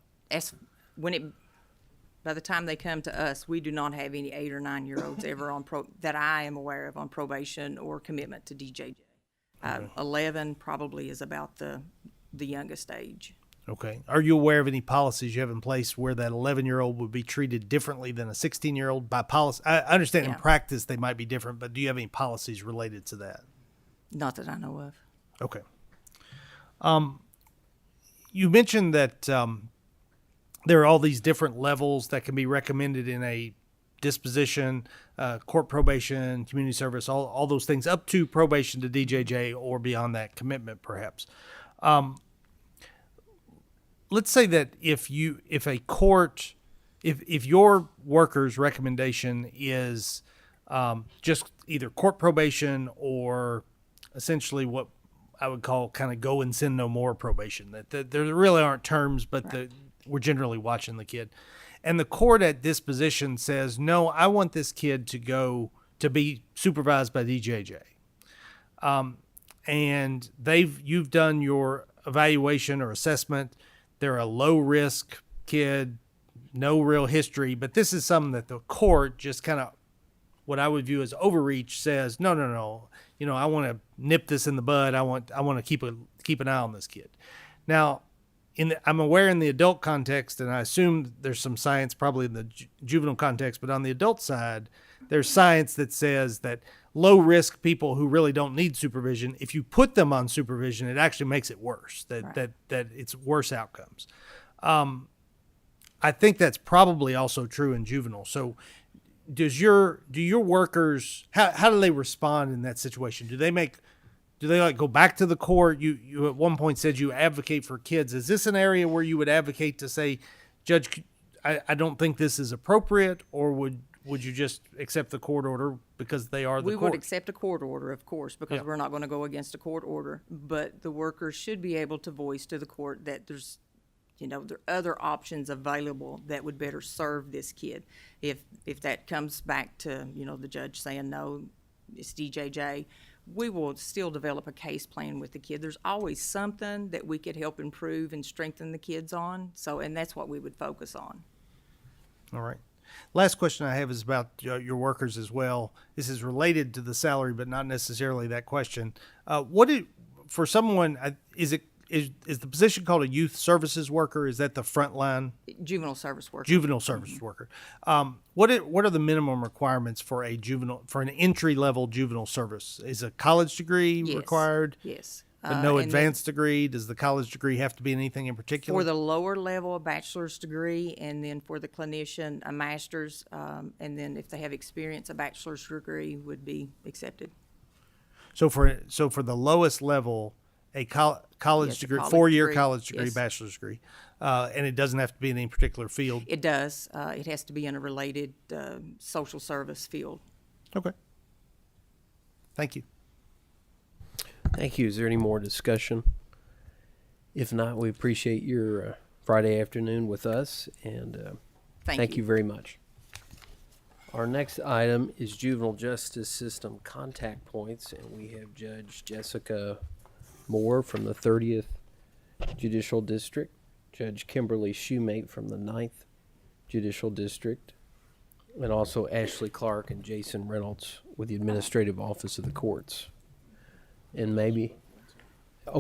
By the time they come to us, we do not have any 8 or 9-year-olds ever on that I am aware of on probation or commitment to DJJ. 11 probably is about the youngest age. Okay. Are you aware of any policies you have in place where that 11-year-old would be treated differently than a 16-year-old by policy? I understand in practice they might be different, but do you have any policies related to that? Not that I know of. Okay. You mentioned that there are all these different levels that can be recommended in a disposition, court probation, community service, all those things, up to probation to DJJ or beyond that, commitment perhaps. let's say that if your worker's recommendation is just either court probation or essentially what I would call kind of go and sin no more probation, that there really aren't terms, but we're generally watching the kid. And the court at disposition says, no, I want this kid to go to be supervised by DJJ. And you've done your evaluation or assessment. They're a low risk kid, no real history, but this is something that the court just kind of, what I would view as overreach, says, no. I want to nip this in the bud. I want to keep an eye on this kid. Now, I'm aware in the adult context, and I assume there's some science probably in the juvenile context, but on the adult side, there's science that says that low risk people who really don't need supervision, if you put them on supervision, it actually makes it worse. That it's worse outcomes. I think that's probably also true in juvenile. So do your workers, how do they respond in that situation? Do they like go back to the court? You at one point said you advocate for kids. Is this an area where you would advocate to say, Judge, I don't think this is appropriate, or would you just accept the court order because they are the court? We would accept a court order, of course, because we're not going to go against a court order. But the workers should be able to voice to the court that there's, there are other options available that would better serve this kid. If that comes back to, the judge saying, no, it's DJJ, we will still develop a case plan with the kid. There's always something that we could help improve and strengthen the kids on. And that's what we would focus on. All right. Last question I have is about your workers as well. This is related to the salary, but not necessarily that question. For someone, is the position called a youth services worker? Is that the front line? Juvenile service worker. Juvenile services worker. What are the minimum requirements for an entry level juvenile service? Is a college degree required? Yes. But no advanced degree? Does the college degree have to be anything in particular? For the lower level, a bachelor's degree, and then for the clinician, a master's, and then if they have experience, a bachelor's degree would be accepted. So for the lowest level, a college degree, 4-year college degree, bachelor's degree, and it doesn't have to be in any particular field. It does. It has to be in a related social service field. Okay. Thank you. Thank you. Is there any more discussion? If not, we appreciate your Friday afternoon with us, and thank you very much. Our next item is Juvenile Justice System contact points, and we have Judge Jessica Moore from the 30th Judicial District, Judge Kimberly Shoemate from the 9th Judicial District, and also Ashley Clark and Jason Reynolds with the Administrative Office of the Courts. And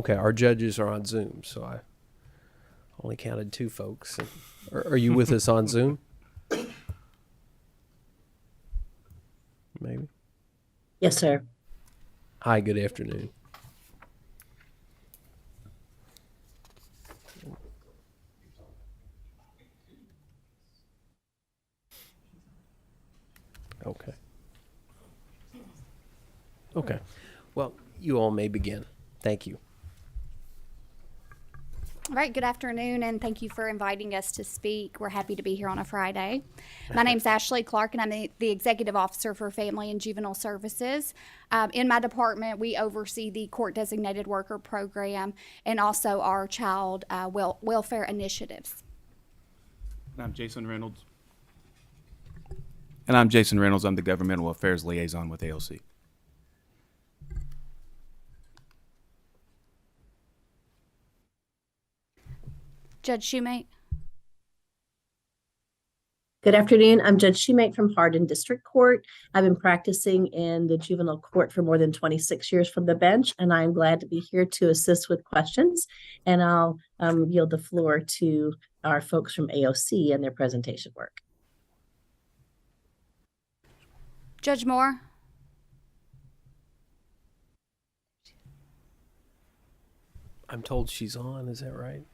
our judges are on Zoom, so I only counted 2 folks. Are you with us on Zoom? Maybe. Yes, sir. Hi, good afternoon. Okay. Well, you all may begin. Thank you. All right, good afternoon, and thank you for inviting us to speak. We're happy to be here on a Friday. My name's Ashley Clark, and I'm the Executive Officer for Family and Juvenile Services. In my department, we oversee the Court-Designated Worker Program and also our child welfare initiatives. I'm Jason Reynolds. And I'm Jason Reynolds. I'm the Governmental Affairs Liaison with ALC. Judge Shoemate. Good afternoon. I'm Judge Shoemate from Hardin District Court. I've been practicing in the juvenile court for more than 26 years from the bench, and I'm glad to be here to assist with questions. And I'll yield the floor to our folks from AOC and their presentation work. Judge Moore. I'm told she's on. Is that right?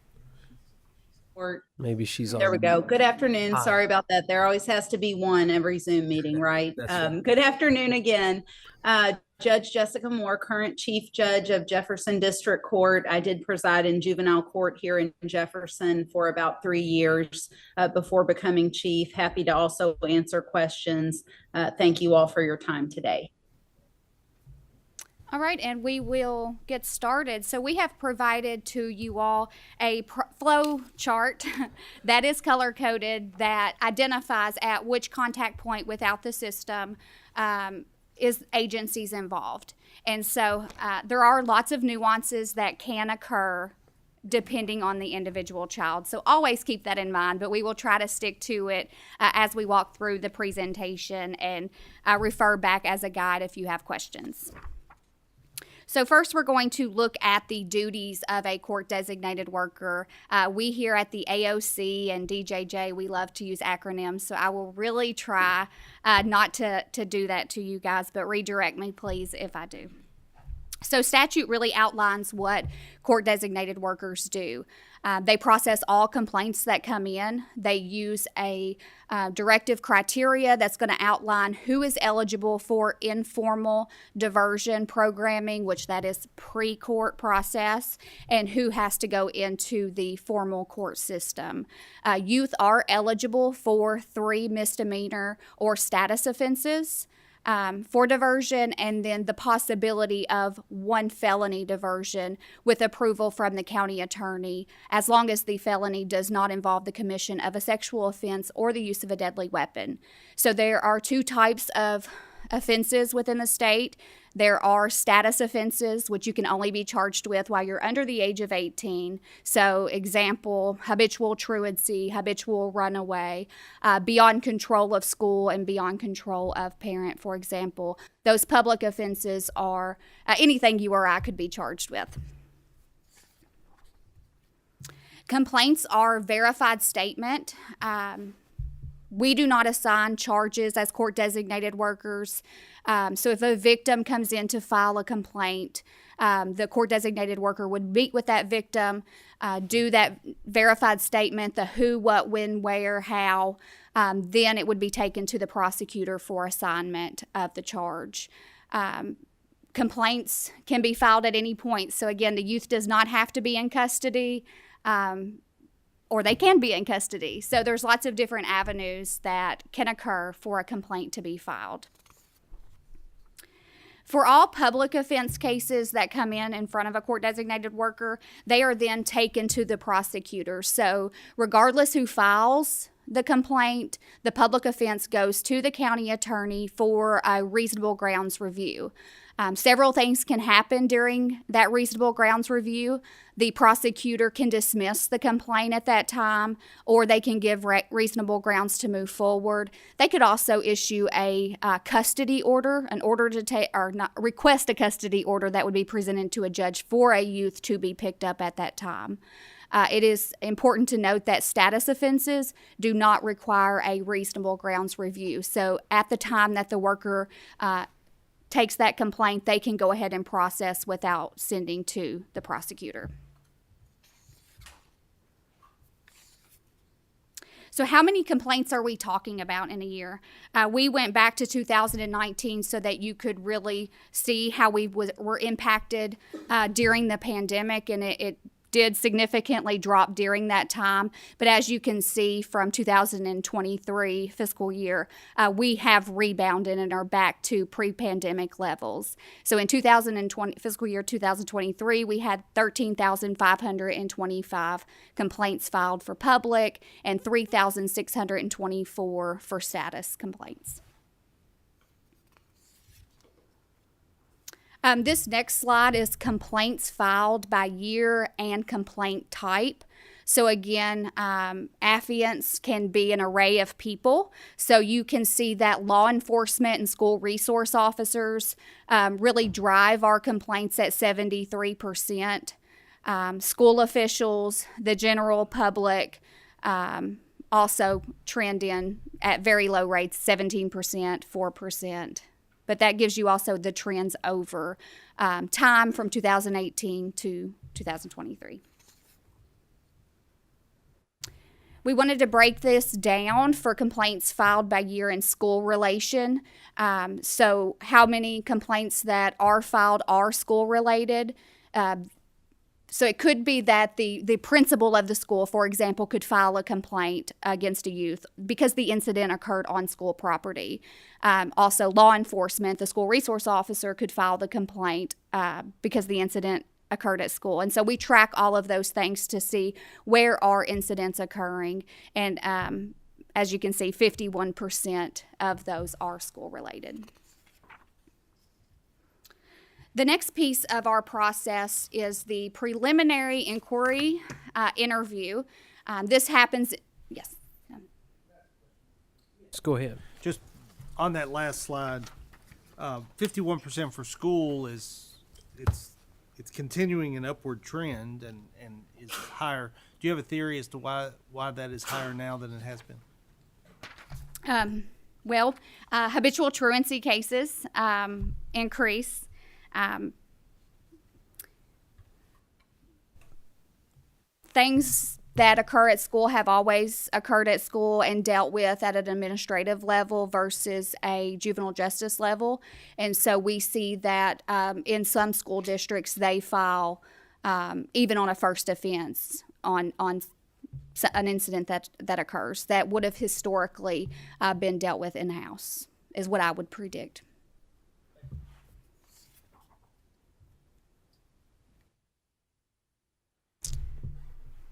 Maybe she's on. There we go. Good afternoon. Hi. Sorry about that. There always has to be one every Zoom meeting, right? That's right. Good afternoon again. Judge Jessica Moore, current Chief Judge of Jefferson District Court. I did preside in juvenile court here in Jefferson for about 3 years before becoming chief. Happy to also answer questions. Thank you all for your time today. All right, and we will get started. So we have provided to you all a flow chart that is color-coded that identifies at which contact point without the system is agencies involved. And so there are lots of nuances that can occur depending on the individual child. So always keep that in mind, but we will try to stick to it as we walk through the presentation and refer back as a guide if you have questions. So first, we're going to look at the duties of a court-designated worker. We here at the AOC and DJJ, we love to use acronyms, so I will really try not to do that to you guys, but redirect me, please, if I do. So statute really outlines what court-designated workers do. They process all complaints that come in. They use a directive criteria that's going to outline who is eligible for informal diversion programming, which that is pre-court process, and who has to go into the formal court system. Youth are eligible for 3 misdemeanor or status offenses for diversion, and then the possibility of 1 felony diversion with approval from the county attorney, as long as the felony does not involve the commission of a sexual offense or the use of a deadly weapon. So there are 2 types of offenses within the state. There are status offenses, which you can only be charged with while you're under the age of 18. So example, habitual truancy, habitual runaway, beyond control of school and beyond control of parent, for example. Those public offenses are anything you or I could be charged with. Complaints are verified statement. We do not assign charges as court-designated workers. So if a victim comes in to file a complaint, the court-designated worker would meet with that victim, do that verified statement, the who, what, when, where, how. Then it would be taken to the prosecutor for assignment of the charge. Complaints can be filed at any point. So again, the youth does not have to be in custody. Or they can be in custody. So there's lots of different avenues that can occur for a complaint to be filed. For all public offense cases that come in front of a court-designated worker, they are then taken to the prosecutor. So regardless who files the complaint, the public offense goes to the county attorney for a reasonable grounds review. Several things can happen during that reasonable grounds review. The prosecutor can dismiss the complaint at that time, or they can give reasonable grounds to move forward. They could also issue a custody order, an order to take, or not, request a custody order that would be presented to a judge for a youth to be picked up at that time. It is important to note that status offenses do not require a reasonable grounds review. So at the time that the worker takes that complaint, they can go ahead and process without sending to the prosecutor. So how many complaints are we talking about in a year? We went back to 2019 so that you could really see how we were impacted during the pandemic, and it did significantly drop during that time. But as you can see from 2023 fiscal year, we have rebounded and are back to pre-pandemic levels. So in fiscal year 2023, we had 13,525 complaints filed for public and 3,624 for status complaints. This next slide is complaints filed by year and complaint type. So again, affiants can be an array of people. So you can see that law enforcement and school resource officers really drive our complaints at 73%. School officials, the general public, also trend in at very low rates, 17%, 4%. But that gives you also the trends over time from 2018 to 2023. We wanted to break this down for complaints filed by year in school relation. So how many complaints that are filed are school related. So it could be that the principal of the school, for example, could file a complaint against a youth because the incident occurred on school property. Also, law enforcement, the school resource officer could file the complaint because the incident occurred at school. And so we track all of those things to see where are incidents occurring. And as you can see, 51% of those are school related. The next piece of our process is the preliminary inquiry interview. This happens, yes. Let's go ahead. Just on that last slide, 51% for school it's continuing an upward trend and is higher. Do you have a theory as to why that is higher now than it has been? Habitual truancy cases increase. Things that occur at school have always occurred at school and dealt with at an administrative level versus a juvenile justice level. And so we see that in some school districts, they file even on a first offense on an incident that occurs that would have historically been dealt with in-house, is what I would predict.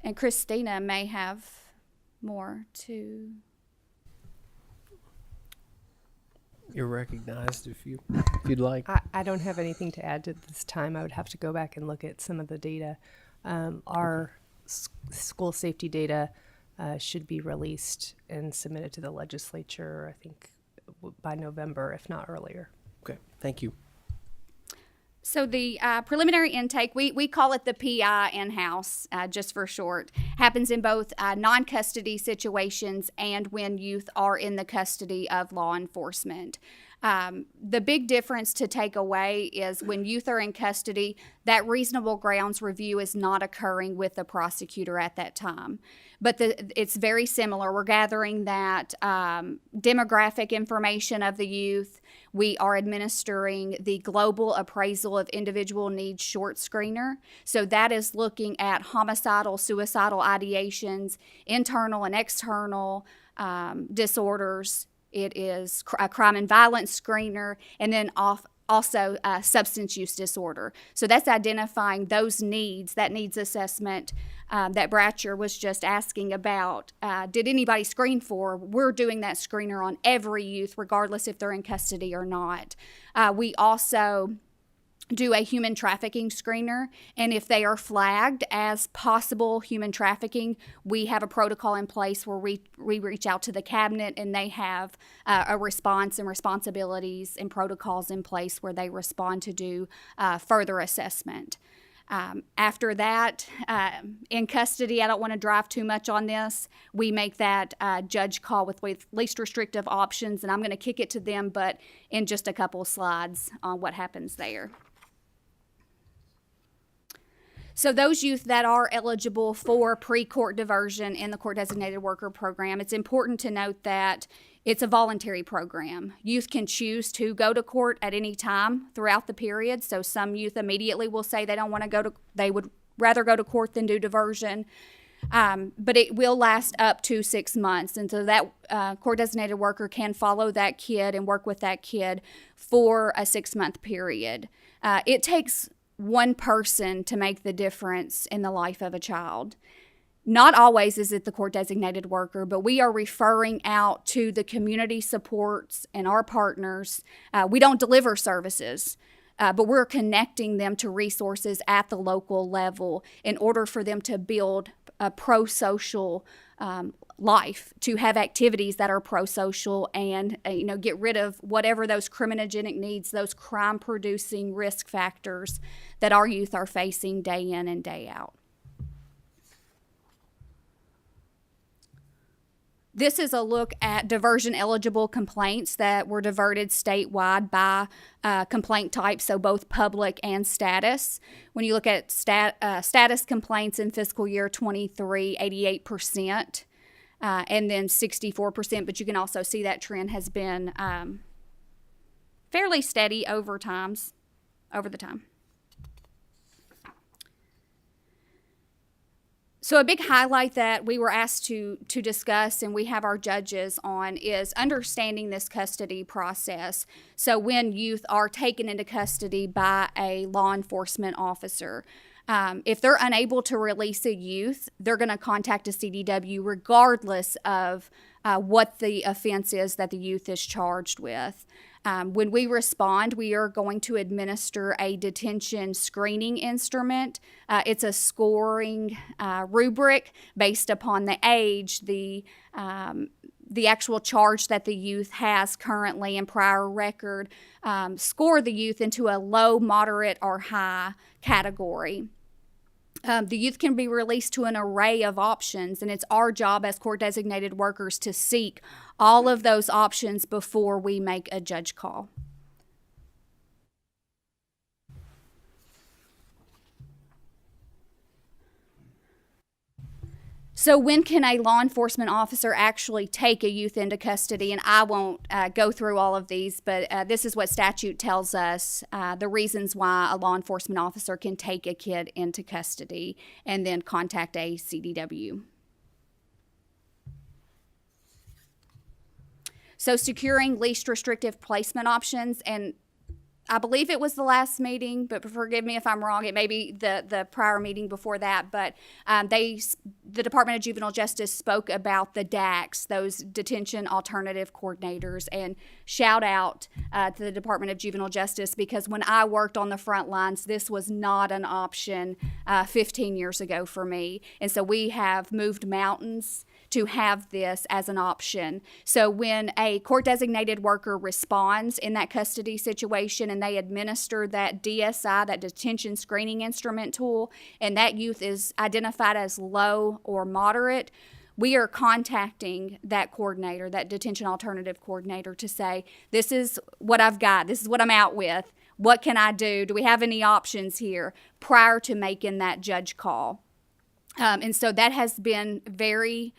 And Christina may have more to. You're recognized if you'd like. I don't have anything to add to this time. I would have to go back and look at some of the data. Our school safety data should be released and submitted to the legislature, I think, by November, if not earlier. Okay, thank you. So the preliminary intake, we call it the PI in-house, just for short, happens in both non-custody situations and when youth are in the custody of law enforcement. The big difference to take away is when youth are in custody, that reasonable grounds review is not occurring with the prosecutor at that time. But it's very similar. We're gathering that demographic information of the youth. We are administering the Global Appraisal of Individual Needs short screener. So that is looking at homicidal, suicidal ideations, internal and external disorders. It is a crime and violence screener, and then also substance use disorder. So that's identifying those needs, that needs assessment that Bratcher was just asking about. Did anybody screen for? We're doing that screener on every youth, regardless if they're in custody or not. We also do a human trafficking screener, and if they are flagged as possible human trafficking, we have a protocol in place where we reach out to the cabinet, and they have a response and responsibilities and protocols in place where they respond to do further assessment. After that, in custody, I don't want to drive too much on this. We make that judge call with least restrictive options, and I'm going to kick it to them, but in just a couple of slides on what happens there. So those youth that are eligible for pre-court diversion in the court-designated worker program, it's important to note that it's a voluntary program. Youth can choose to go to court at any time throughout the period. So some youth immediately will say they don't want to go to, they would rather go to court than do diversion. But it will last up to 6 months. And so that court-designated worker can follow that kid and work with that kid for a 6-month period. It takes one person to make the difference in the life of a child. Not always is it the court-designated worker, but we are referring out to the community supports and our partners. We don't deliver services, but we're connecting them to resources at the local level in order for them to build a pro-social life, to have activities that are pro-social and get rid of whatever those criminogenic needs, those crime-producing risk factors that our youth are facing day in and day out. This is a look at diversion-eligible complaints that were diverted statewide by complaint type, so both public and status. When you look at status complaints in fiscal year 23, 88%. and then 64%. But you can also see that trend has been fairly steady over the time. So a big highlight that we were asked to discuss, and we have our judges on, is understanding this custody process. So when youth are taken into custody by a law enforcement officer, if they're unable to release a youth, they're going to contact a CDW regardless of what the offense is that the youth is charged with. When we respond, we are going to administer a detention screening instrument. It's a scoring rubric based upon the age, the actual charge that the youth has currently and prior record, score the youth into a low, moderate, or high category. The youth can be released to an array of options, and it's our job as court-designated workers to seek all of those options before we make a judge call. So when can a law enforcement officer actually take a youth into custody? And I won't go through all of these, but this is what statute tells us, the reasons why a law enforcement officer can take a kid into custody and then contact a CDW. So securing least restrictive placement options, and I believe it was the last meeting, but forgive me if I'm wrong. It may be the prior meeting before that. But the Department of Juvenile Justice spoke about the DACs, those detention alternative coordinators, and shout out to the Department of Juvenile Justice, because when I worked on the front lines, this was not an option 15 years ago for me. And so we have moved mountains to have this as an option. So when a court-designated worker responds in that custody situation and they administer that DSI, that detention screening instrument tool, and that youth is identified as low or moderate, we are contacting that coordinator, that detention alternative coordinator, to say, this is what I've got, this is what I'm out with, what can I do, do we have any options here, prior to making that judge call. And so that has been very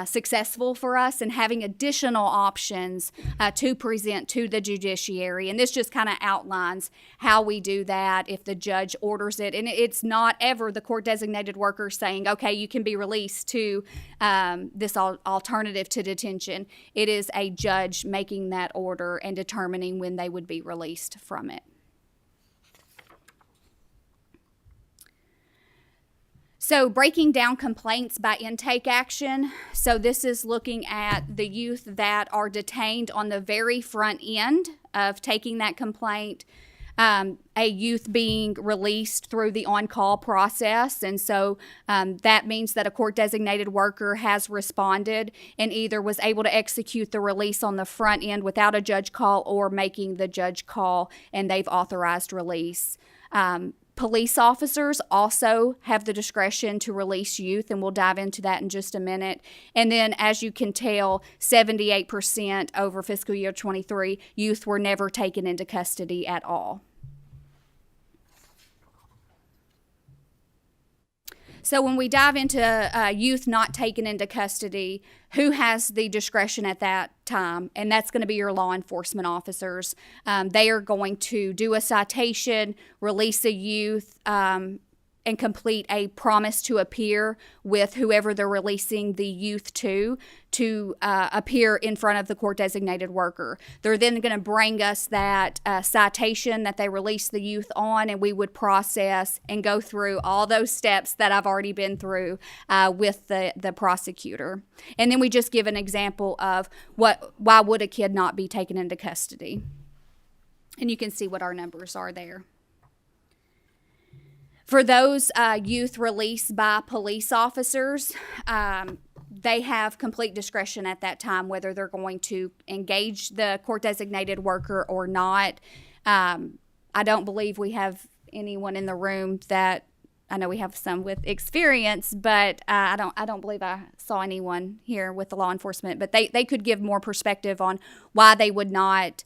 successful for us, and having additional options to present to the judiciary. And this just kind of outlines how we do that if the judge orders it. And it's not ever the court-designated worker saying, okay, you can be released to this alternative to detention. It is a judge making that order and determining when they would be released from it. So breaking down complaints by intake action. So this is looking at the youth that are detained on the very front end of taking that complaint, a youth being released through the on-call process. And so that means that a court-designated worker has responded and either was able to execute the release on the front end without a judge call, or making the judge call and they've authorized release. Police officers also have the discretion to release youth, and we'll dive into that in just a minute. And then, as you can tell, 78% over fiscal year 23, youth were never taken into custody at all. So when we dive into youth not taken into custody, who has the discretion at that time? And that's going to be your law enforcement officers. They are going to do a citation, release a youth, and complete a promise to appear with whoever they're releasing the youth to appear in front of the court-designated worker. They're then going to bring us that citation that they released the youth on, and we would process and go through all those steps that I've already been through with the prosecutor. And then we just give an example of why would a kid not be taken into custody. And you can see what our numbers are there. For those youth released by police officers, they have complete discretion at that time whether they're going to engage the court-designated worker or not. I don't believe we have anyone in the room that, I know we have some with experience, but I don't believe I saw anyone here with the law enforcement. But they could give more perspective on why they would not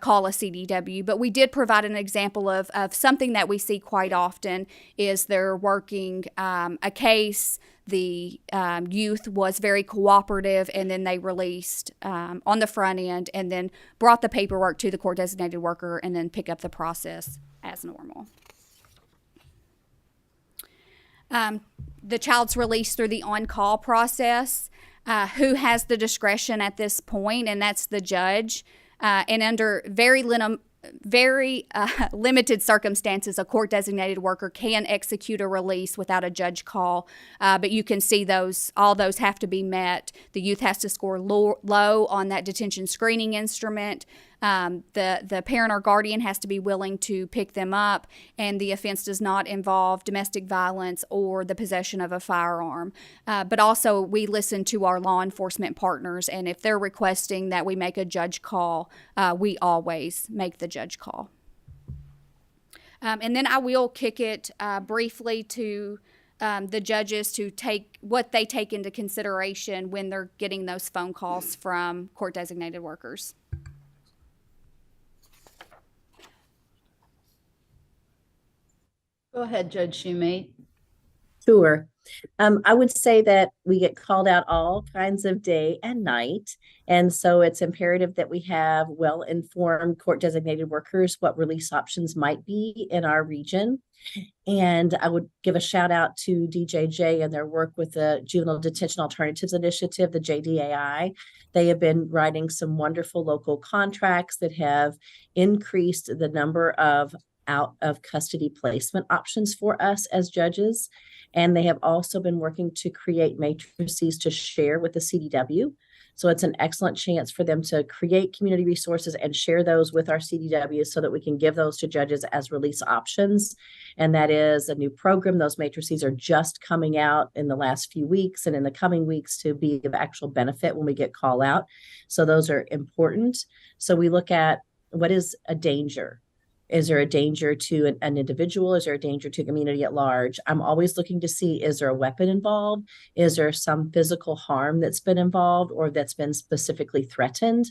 call a CDW. But we did provide an example of something that we see quite often is they're working a case. The youth was very cooperative, and then they released on the front end and then brought the paperwork to the court designated worker and then pick up the process as normal. The child's released through the on-call process. Who has the discretion at this point, and that's the judge. And under very limited circumstances, a court-designated worker can execute a release without a judge call. But you can see all those have to be met. The youth has to score low on that detention screening instrument. The parent or guardian has to be willing to pick them up, and the offense does not involve domestic violence or the possession of a firearm. But also, we listen to our law enforcement partners, and if they're requesting that we make a judge call, we always make the judge call. And then I will kick it briefly to the judges to take what they take into consideration when they're getting those phone calls from court-designated workers. Go ahead, Judge Shoemate. Sure. I would say that we get called out all kinds of day and night. And so it's imperative that we have well-informed court-designated workers what release options might be in our region. And I would give a shout out to DJJ and their work with the Juvenile Detention Alternatives Initiative, the JDAI. They have been writing some wonderful local contracts that have increased the number of out of custody placement options for us as judges. And they have also been working to create matrices to share with the CDW. So it's an excellent chance for them to create community resources and share those with our CDWs so that we can give those to judges as release options. And that is a new program. Those matrices are just coming out in the last few weeks and in the coming weeks to be of actual benefit when we get call out. So those are important. So we look at what is a danger. Is there a danger to an individual? Is there a danger to community at large? I'm always looking to see, is there a weapon involved? Is there some physical harm that's been involved or that's been specifically threatened?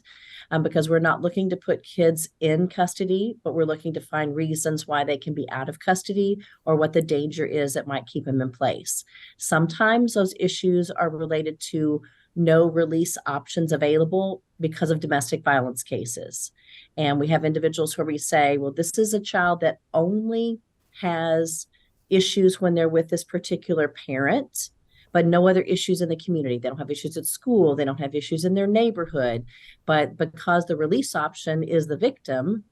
Because we're not looking to put kids in custody, but we're looking to find reasons why they can be out of custody or what the danger is that might keep them in place. Sometimes those issues are related to no release options available because of domestic violence cases. And we have individuals where we say, well, this is a child that only has issues when they're with this particular parent, but no other issues in the community. They don't have issues at school. They don't have issues in their neighborhood. But because the release option is the victim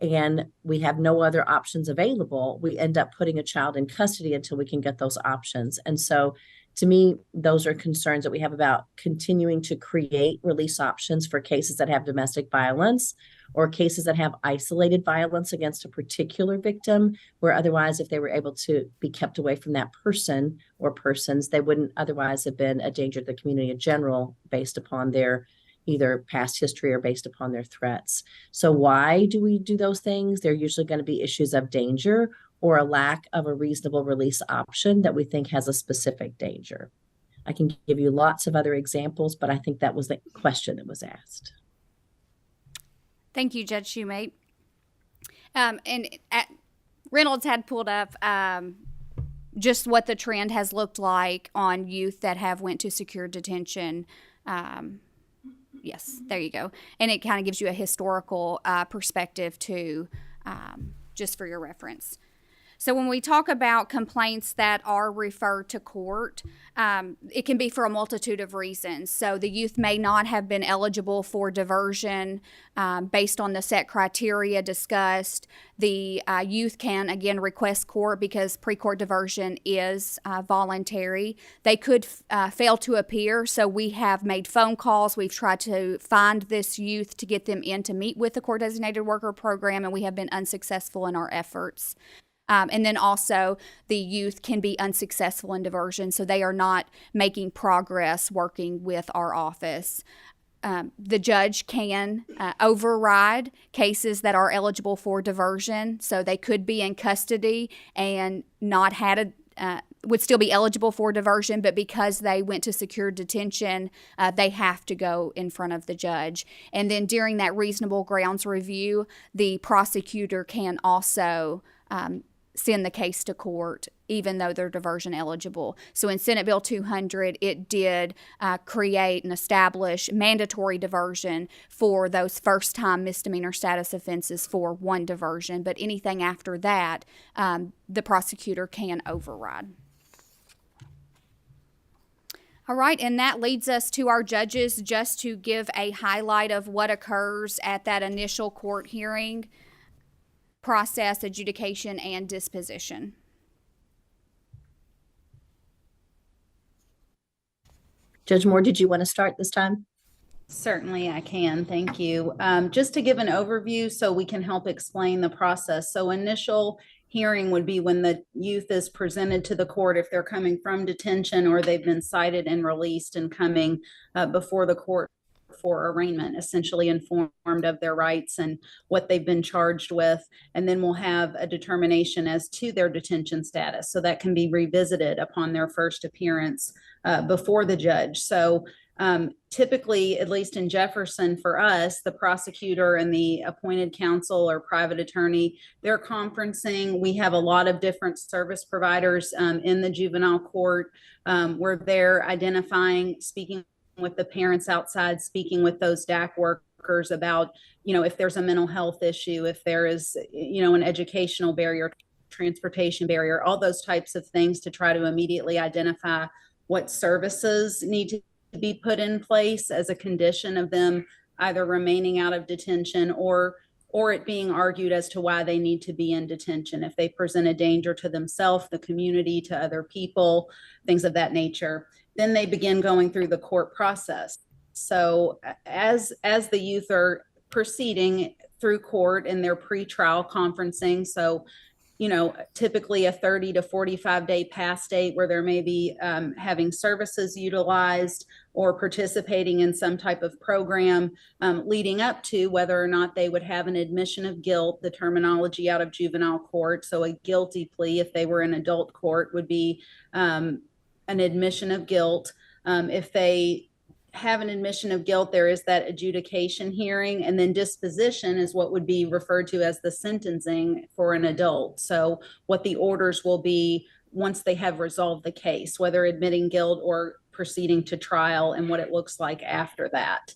and we have no other options available, we end up putting a child in custody until we can get those options. And so to me, those are concerns that we have about continuing to create release options for cases that have domestic violence or cases that have isolated violence against a particular victim, where otherwise, if they were able to be kept away from that person or persons, they wouldn't otherwise have been a danger to the community in general based upon their either past history or based upon their threats. So why do we do those things? They're usually going to be issues of danger or a lack of a reasonable release option that we think has a specific danger. I can give you lots of other examples, but I think that was the question that was asked. Thank you, Judge Shoemate. Reynolds had pulled up just what the trend has looked like on youth that have went to secure detention. Yes, there you go. And it kind of gives you a historical perspective too, just for your reference. So when we talk about complaints that are referred to court, it can be for a multitude of reasons. So the youth may not have been eligible for diversion based on the set criteria discussed. The youth can, again, request court because pre-court diversion is voluntary. They could fail to appear, so we have made phone calls. We've tried to find this youth to get them in to meet with the court-designated worker program, and we have been unsuccessful in our efforts. And then also the youth can be unsuccessful in diversion, so they are not making progress working with our office. The judge can override cases that are eligible for diversion, so they could be in custody and not had would still be eligible for diversion, but because they went to secure detention, they have to go in front of the judge. And then during that reasonable grounds review, the prosecutor can also send the case to court, even though they're diversion eligible. So in Senate Bill 200, it did create and establish mandatory diversion for those first-time misdemeanor status offenses for one diversion. But anything after that, the prosecutor can override. All right, and that leads us to our judges, just to give a highlight of what occurs at that initial court hearing process, adjudication, and disposition. Judge Moore, did you want to start this time? Certainly I can. Thank you. Just to give an overview so we can help explain the process. So initial hearing would be when the youth is presented to the court if they're coming from detention or they've been cited and released and coming before the court for arraignment, essentially informed of their rights and what they've been charged with. And then we'll have a determination as to their detention status. So that can be revisited upon their first appearance before the judge. So typically, at least in Jefferson, for us, the prosecutor and the appointed counsel or private attorney, they're conferencing. We have a lot of different service providers in the juvenile court where they're identifying, speaking with the parents outside, speaking with those DAC workers about, if there's a mental health issue, if there is, an educational barrier, transportation barrier, all those types of things to try to immediately identify what services need to be put in place as a condition of them either remaining out of detention or it being argued as to why they need to be in detention. If they present a danger to themselves, the community, to other people, things of that nature, then they begin going through the court process. So as the youth are proceeding through court in their pretrial conferencing, so typically a 30 to 45 day pass date where there may be having services utilized or participating in some type of program leading up to whether or not they would have an admission of guilt, the terminology out of juvenile court. So a guilty plea, if they were in adult court, would be an admission of guilt. If they have an admission of guilt, there is that adjudication hearing, and then disposition is what would be referred to as the sentencing for an adult. So what the orders will be once they have resolved the case, whether admitting guilt or proceeding to trial, and what it looks like after that.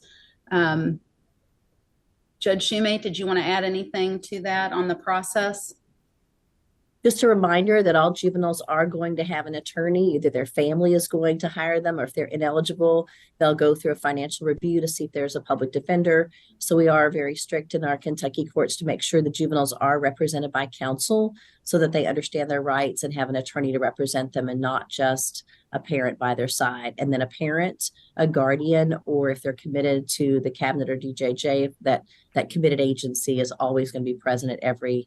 Judge Shumate, did you want to add anything to that on the process? Just a reminder that all juveniles are going to have an attorney. Either their family is going to hire them, or if they're ineligible, they'll go through a financial review to see if there's a public defender. So we are very strict in our Kentucky courts to make sure the juveniles are represented by counsel so that they understand their rights and have an attorney to represent them and not just a parent by their side. And then a parent, a guardian, or if they're committed to the cabinet or DJJ, that committed agency is always going to be present at every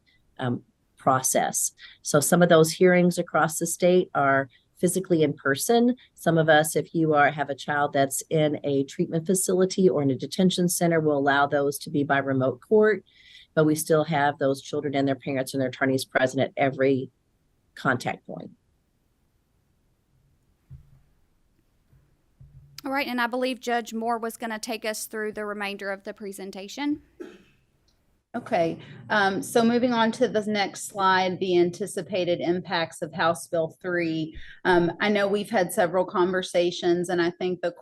process. So some of those hearings across the state are physically in person. Some of us, if you have a child that's in a treatment facility or in a detention center, will allow those to be by remote court, but we still have those children and their parents and their attorneys present at every contact point. All right, and I believe Judge Moore was going to take us through the remainder of the presentation. Okay, so moving on to the next slide, the anticipated impacts of House Bill 3. I know we've had several conversations, and I think the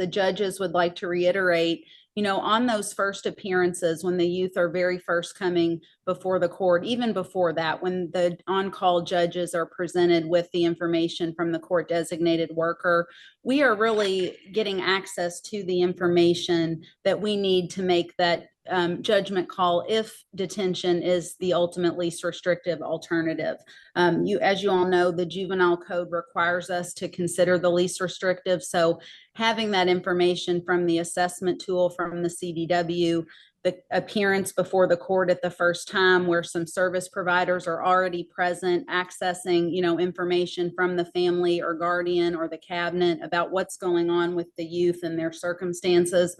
judges would like to reiterate, on those first appearances, when the youth are very first coming before the court, even before that, when the on-call judges are presented with the information from the court designated worker, we are really getting access to the information that we need to make that judgment call if detention is the ultimate least restrictive alternative. As you all know, the juvenile code requires us to consider the least restrictive. So having that information from the assessment tool from the CDW, the appearance before the court at the first time where some service providers are already present, accessing, information from the family or guardian or the cabinet about what's going on with the youth and their circumstances.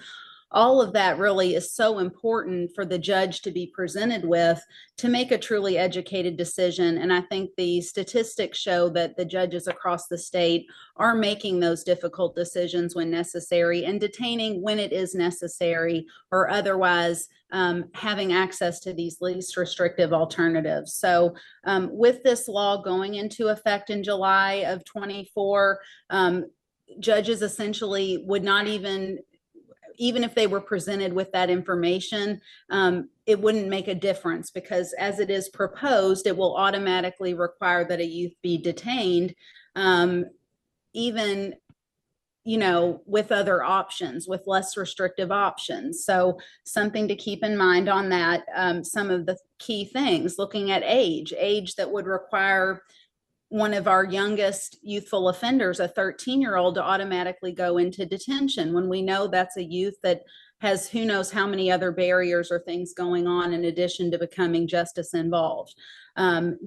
all of that really is so important for the judge to be presented with to make a truly educated decision. And I think the statistics show that the judges across the state are making those difficult decisions when necessary and detaining when it is necessary, or otherwise having access to these least restrictive alternatives. So with this law going into effect in July of 24, judges essentially would not even if they were presented with that information, it wouldn't make a difference, because as it is proposed, it will automatically require that a youth be detained, even with other options, with less restrictive options. So something to keep in mind on that. Some of the key things, looking at age that would require one of our youngest youthful offenders, a 13-year-old, to automatically go into detention when we know that's a youth that has who knows how many other barriers or things going on in addition to becoming justice involved.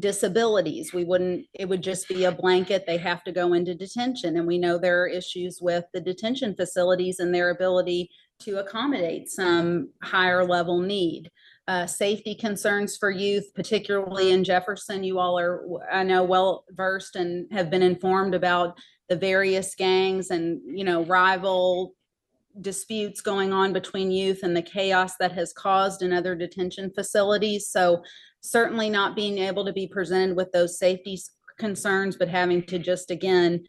Disabilities, it would just be a blanket, they have to go into detention. And we know there are issues with the detention facilities and their ability to accommodate some higher level need. Safety concerns for youth, particularly in Jefferson. You all are, I know, well versed and have been informed about the various gangs and, rival disputes going on between youth and the chaos that has caused in other detention facilities. So certainly not being able to be presented with those safety concerns, but having to just, again,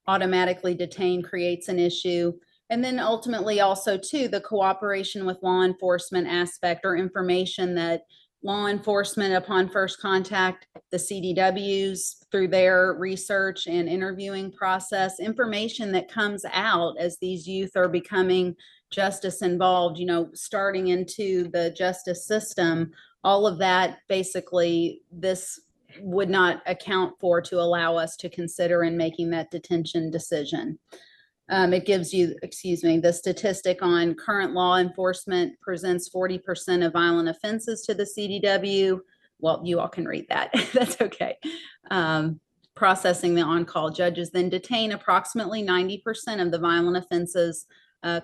automatically detain creates an issue. And then ultimately also too, the cooperation with law enforcement aspect, or information that law enforcement upon first contact, the CDWs through their research and interviewing process, information that comes out as these youth are becoming justice involved, starting into the justice system, all of that basically this would not account for to allow us to consider in making that detention decision. It gives you, the statistic on current law enforcement presents 40% of violent offenses to the CDW. Well, you all can read that. That's okay. Processing the on-call judges then detain approximately 90% of the violent offenses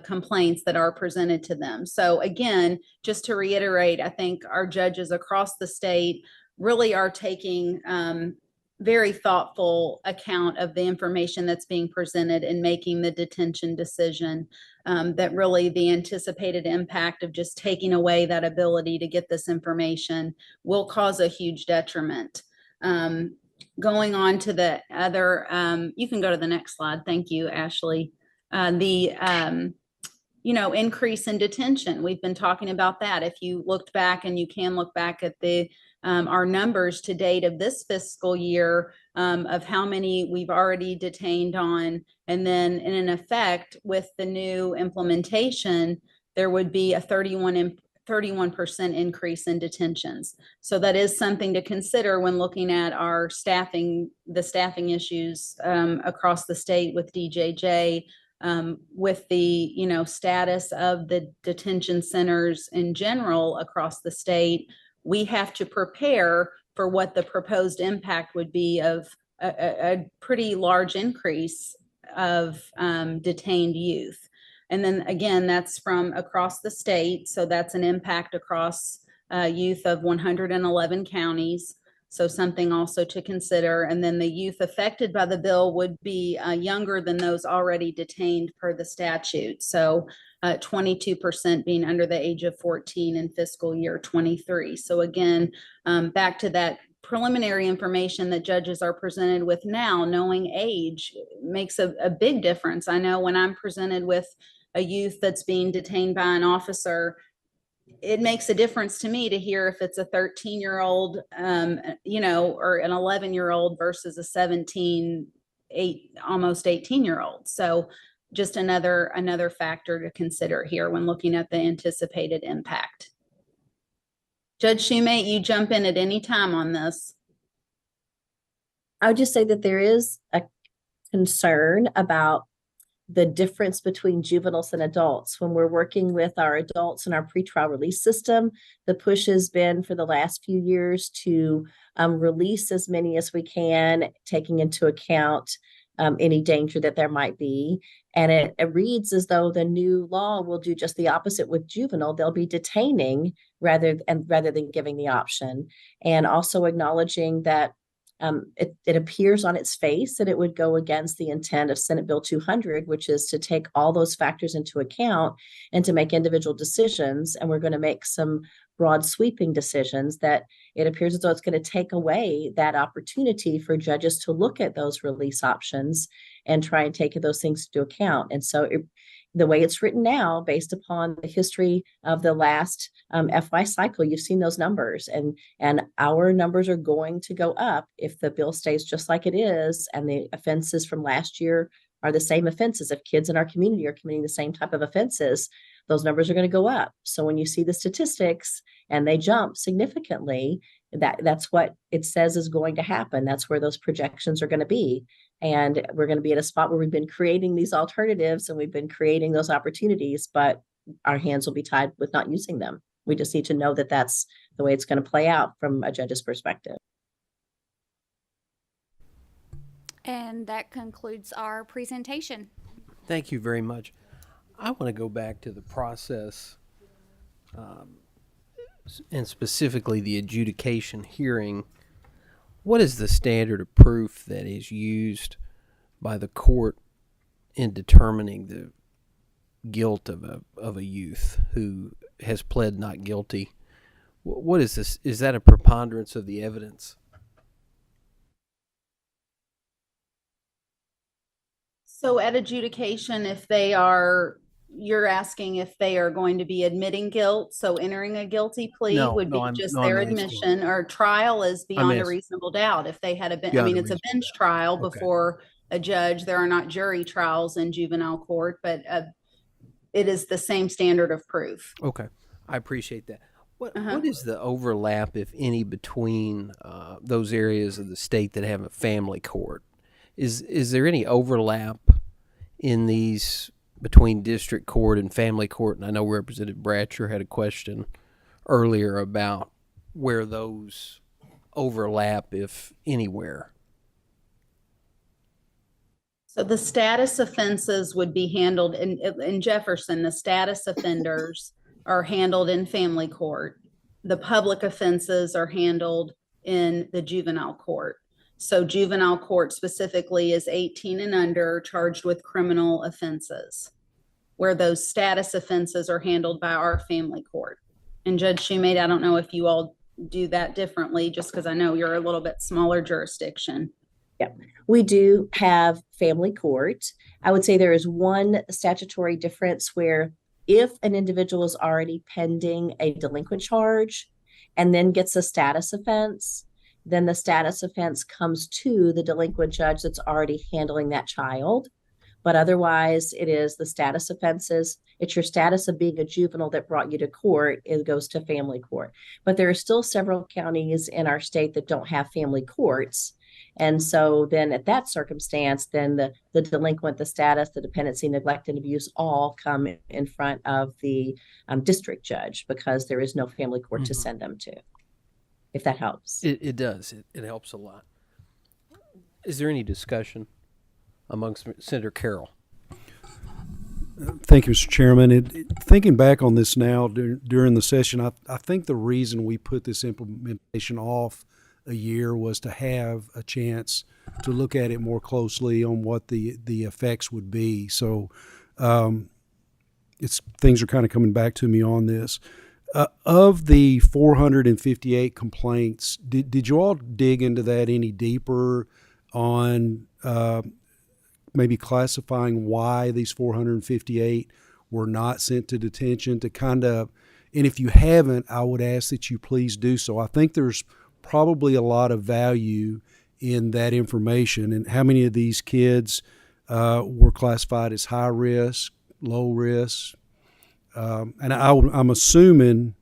complaints that are presented to them. So again, just to reiterate, I think our judges across the state really are taking very thoughtful account of the information that's being presented and making the detention decision, that really the anticipated impact of just taking away that ability to get this information will cause a huge detriment. Going on to the other, you can go to the next slide. Thank you, Ashley. Increase in detention. We've been talking about that. If you looked back, and you can look back at our numbers to date of this fiscal year, of how many we've already detained on, and then in effect with the new implementation, there would be a 31% increase in detentions. So that is something to consider when looking at our staffing issues across the state with DJJ, with the status of the detention centers in general across the state. We have to prepare for what the proposed impact would be of a pretty large increase of detained youth. And then again, that's from across the state. So that's an impact across youth of 111 counties. So something also to consider. And then the youth affected by the bill would be younger than those already detained per the statute. So 22% being under the age of 14 in fiscal year 23. So again, back to that preliminary information that judges are presented with now, knowing age makes a big difference. I know when I'm presented with a youth that's being detained by an officer, it makes a difference to me to hear if it's a 13-year-old, or an 11-year-old versus a 17, almost 18-year-old. So just another factor to consider here when looking at the anticipated impact. Judge Shumate, you jump in at any time on this. I would just say that there is a concern about the difference between juveniles and adults. When we're working with our adults in our pretrial release system, the push has been for the last few years to release as many as we can, taking into account any danger that there might be. And it reads as though the new law will do just the opposite with juvenile. They'll be detaining rather than giving the option, and also acknowledging that it appears on its face that it would go against the intent of Senate Bill 200, which is to take all those factors into account and to make individual decisions. And we're going to make some broad sweeping decisions that it appears as though it's going to take away that opportunity for judges to look at those release options and try and take those things into account. And so the way it's written now, based upon the history of the last FY cycle, you've seen those numbers, and our numbers are going to go up if the bill stays just like it is, and the offenses from last year are the same offenses. If kids in our community are committing the same type of offenses, those numbers are going to go up. So when you see the statistics and they jump significantly, that's what it says is going to happen. That's where those projections are going to be. And we're going to be at a spot where we've been creating these alternatives and we've been creating those opportunities, but our hands will be tied with not using them. We just need to know that that's the way it's going to play out from a judge's perspective. And that concludes our presentation. Thank you very much. I want to go back to the process, and specifically the adjudication hearing. What is the standard of proof that is used by the court in determining the guilt of a youth who has pled not guilty? What is this? Is that a preponderance of the evidence? So at adjudication, you're asking if they are going to be admitting guilt, so entering a guilty plea would be just their admission, or trial is beyond a reasonable doubt. If they had it's a bench trial before a judge. There are not jury trials in juvenile court, but it is the same standard of proof. Okay, I appreciate that. What is the overlap, if any, between those areas of the state that have a family court? Is there any overlap in these between district court and family court? And I know Representative Bratcher had a question earlier about where those overlap, if anywhere. So the status offenses would be handled in Jefferson. The status offenders are handled in family court. The public offenses are handled in the juvenile court. So juvenile court specifically is 18 and under charged with criminal offenses, where those status offenses are handled by our family court. And Judge Shoemate, I don't know if you all do that differently, just because I know you're a little bit smaller jurisdiction. Yeah, we do have family court. I would say there is one statutory difference where if an individual is already pending a delinquent charge and then gets a status offense, then the status offense comes to the delinquent judge that's already handling that child. But otherwise, it is the status offenses. It's your status of being a juvenile that brought you to court. It goes to family court. But there are still several counties in our state that don't have family courts. And so then at that circumstance, then the delinquent, the status, the dependency, neglect, and abuse all come in front of the district judge, because there is no family court to send them to, if that helps. It does. It helps a lot. Is there any discussion amongst Senator Carroll? Thank you, Mr. Chairman. Thinking back on this now during the session, I think the reason we put this implementation off a year was to have a chance to look at it more closely on what the effects would be. So things are kind of coming back to me on this. Of the 458 complaints, did you all dig into that any deeper on maybe classifying why these 458 were not sent to detention, to kind of, and if you haven't, I would ask that you please do so. I think there's probably a lot of value in that information, and how many of these kids were classified as high risk, low risk, and I'm assuming,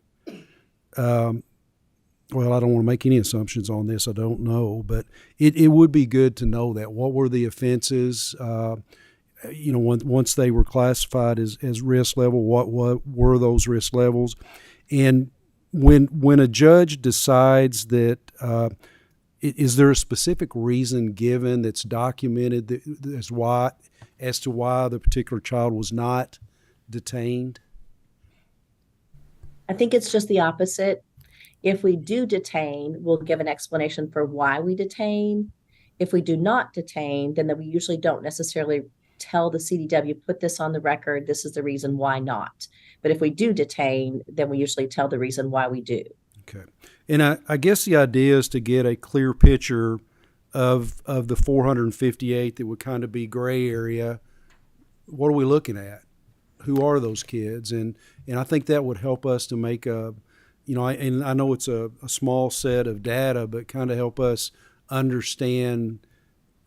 well, I don't want to make any assumptions on this. I don't know, but it would be good to know that. What were the offenses? Once they were classified as risk level, what were those risk levels? And when a judge decides that Is there a specific reason given that's documented as to why the particular child was not detained? I think it's just the opposite. If we do detain, we'll give an explanation for why we detain. If we do not detain, then we usually don't necessarily tell the CDW, put this on the record, this is the reason why not. But if we do detain, then we usually tell the reason why we do. Okay. And I guess the idea is to get a clear picture of the 458 that would kind of be gray area. What are we looking at? Who are those kids? And I think that would help us to make I know it's a small set of data, but kind of help us understand,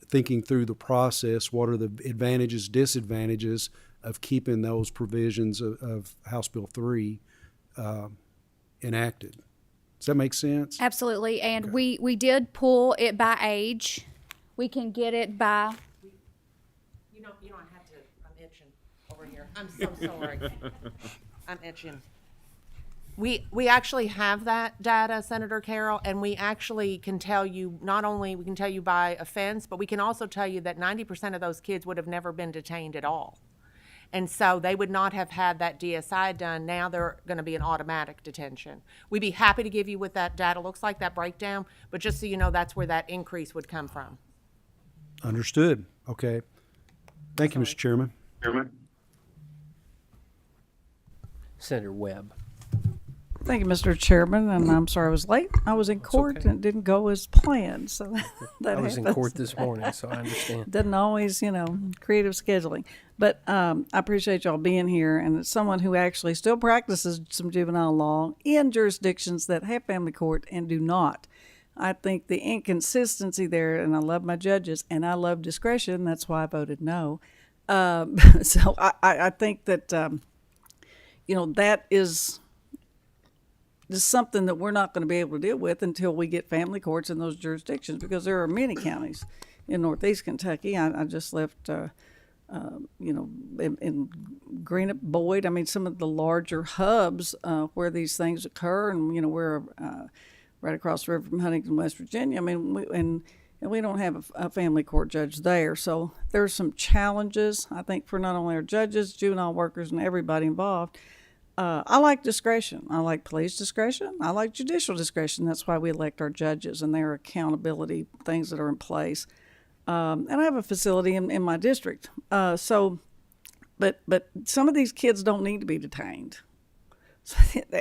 thinking through the process, what are the advantages, disadvantages of keeping those provisions of House Bill 3 enacted. Does that make sense? Absolutely. And we did pull it by age. We can get it by. You don't have to. I'm itching over here. I'm so sorry. I'm itching. We actually have that data, Senator Carroll, and we actually can tell you, not only we can tell you by offense, but we can also tell you that 90% of those kids would have never been detained at all. And so they would not have had that DSI done. Now they're going to be an automatic detention. We'd be happy to give you what that data looks like, that breakdown, but just so you know, that's where that increase would come from. Understood. Okay. Thank you, Mr. Chairman. Senator Webb. Thank you, Mr. Chairman, and I'm sorry I was late. I was in court and it didn't go as planned, so that I was happens. in court this morning, so I understand. Doesn't always, creative scheduling. But I appreciate y'all being here, and as someone who actually still practices some juvenile law in jurisdictions that have family court and do not, I think the inconsistency there, and I love my judges, and I love discretion, that's why I voted no. So I think that, that is something that we're not going to be able to deal with until we get family courts in those jurisdictions, because there are many counties in Northeast Kentucky. I just left, in Greenup, Boyd. I mean, some of the larger hubs where these things occur, and we're right across the river from Huntington, West Virginia. I mean, we don't have a family court judge there, so there's some challenges, I think, for not only our judges, juvenile workers, and everybody involved. I like discretion. I like police discretion. I like judicial discretion. That's why we elect our judges and their accountability things that are in place. And I have a facility in my district. But some of these kids don't need to be detained.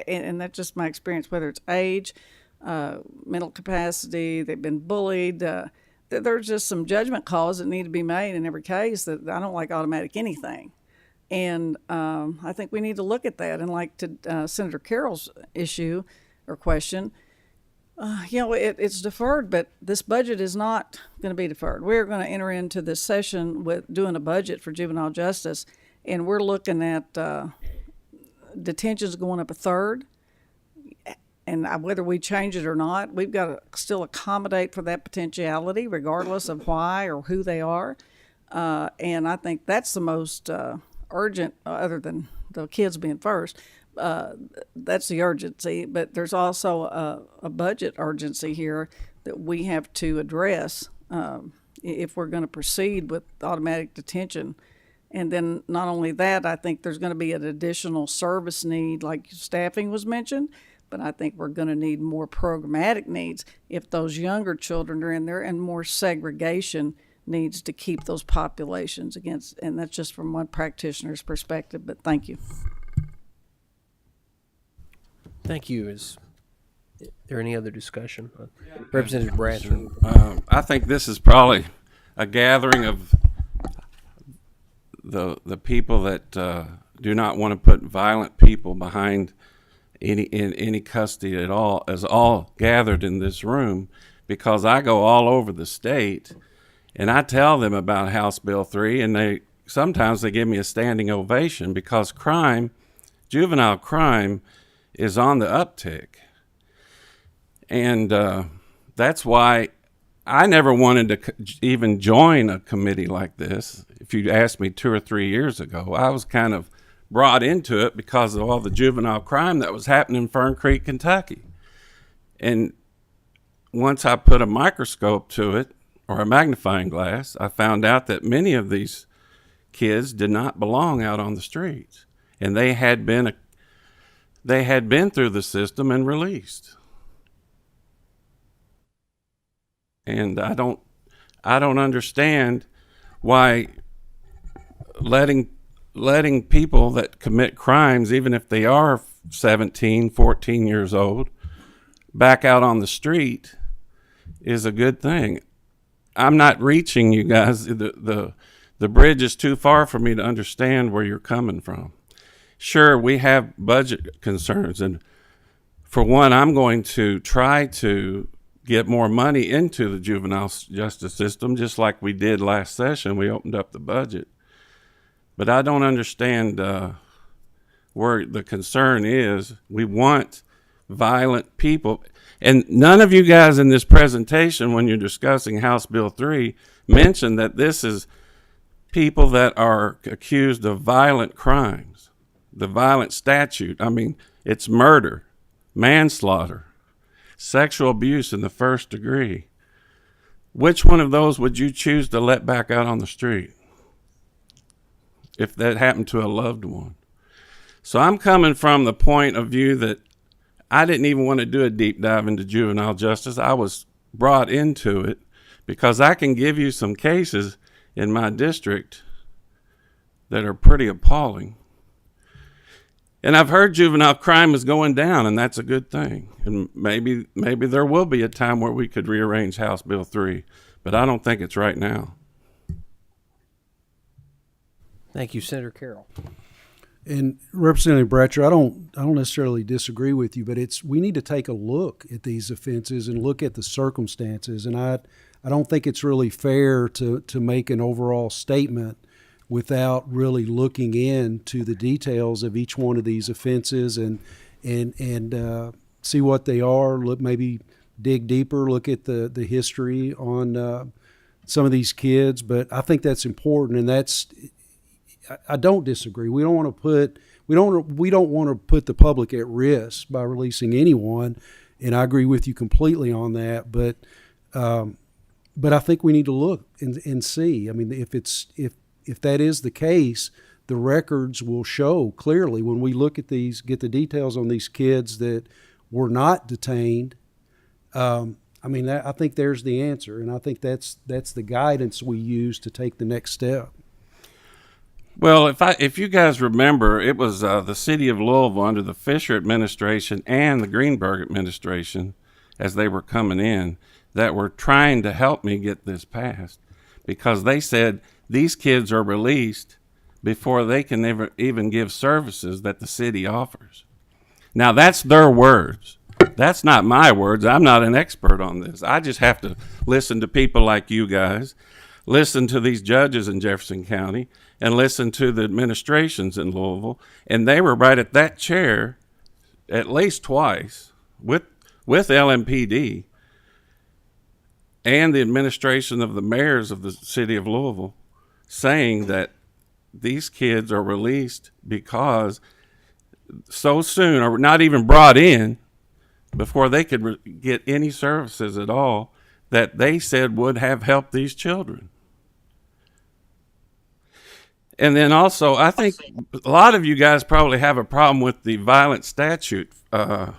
And that's just my experience, whether it's age, mental capacity, they've been bullied. There's just some judgment calls that need to be made in every case. That I don't like automatic anything. And I think we need to look at that. And like to Senator Carroll's issue or question, it's deferred, but this budget is not going to be deferred. We're going to enter into this session with doing a budget for juvenile justice, and we're looking at detentions going up a third. And whether we change it or not, we've got to still accommodate for that potentiality, regardless of why or who they are. And I think that's the most urgent, other than the kids being first. That's the urgency, but there's also a budget urgency here that we have to address if we're going to proceed with automatic detention. And then not only that, I think there's going to be an additional service need, like staffing was mentioned, but I think we're going to need more programmatic needs if those younger children are in there, and more segregation needs to keep those populations against, and that's just from one practitioner's perspective, but thank you. Thank you. Is there any other discussion? Representative Bratcher. I think this is probably a gathering of the people that do not want to put violent people behind any custody at all, as all gathered in this room, because I go all over the state and I tell them about House Bill 3, and sometimes they give me a standing ovation, because juvenile crime is on the uptick. And that's why I never wanted to even join a committee like this. If you asked me 2 or 3 years ago, I was kind of brought into it because of all the juvenile crime that was happening in Fern Creek, Kentucky. And once I put a microscope to it, or a magnifying glass, I found out that many of these kids did not belong out on the streets, and they had been through the system and released. And I don't understand why letting people that commit crimes, even if they are 17, 14 years old, back out on the street is a good thing. I'm not reaching you guys. The bridge is too far for me to understand where you're coming from. Sure, we have budget concerns, and for one, I'm going to try to get more money into the juvenile justice system, just like we did last session. We opened up the budget. But I don't understand where the concern is. We want violent people. And none of you guys in this presentation, when you're discussing House Bill 3, mentioned that this is people that are accused of violent crimes. The violent statute, I mean, it's murder, manslaughter, sexual abuse in the first degree. Which one of those would you choose to let back out on the street if that happened to a loved one? So I'm coming from the point of view that I didn't even want to do a deep dive into juvenile justice. I was brought into it because I can give you some cases in my district that are pretty appalling. And I've heard juvenile crime is going down, and that's a good thing. And maybe there will be a time where we could rearrange House Bill 3, but I don't think it's right now. Thank you, Senator Carroll. And Representative Bratcher, I don't necessarily disagree with you, but we need to take a look at these offenses and look at the circumstances. And I don't think it's really fair to make an overall statement without really looking into the details of each one of these offenses and see what they are. Maybe dig deeper, look at the history on some of these kids. But I think that's important, and I don't disagree. We don't want to put the public at risk by releasing anyone, and I agree with you completely on that. But I think we need to look and see. I mean, if that is the case, the records will show clearly when we look at these, get the details on these kids that were not detained. I think there's the answer, and I think that's the guidance we use to take the next step. Well, if you guys remember, it was the city of Louisville under the Fisher administration and the Greenberg administration, as they were coming in, that were trying to help me get this passed, because they said these kids are released before they can even give services that the city offers. Now, that's their words. That's not my words. I'm not an expert on this. I just have to listen to people like you guys, listen to these judges in Jefferson County, and listen to the administrations in Louisville. And they were right at that chair at least twice with LMPD and the administration of the mayors of the city of Louisville, saying that these kids are released because so soon, or not even brought in before they could get any services at all, that they said would have helped these children. And then also, I think a lot of you guys probably have a problem with the violent statute, KRS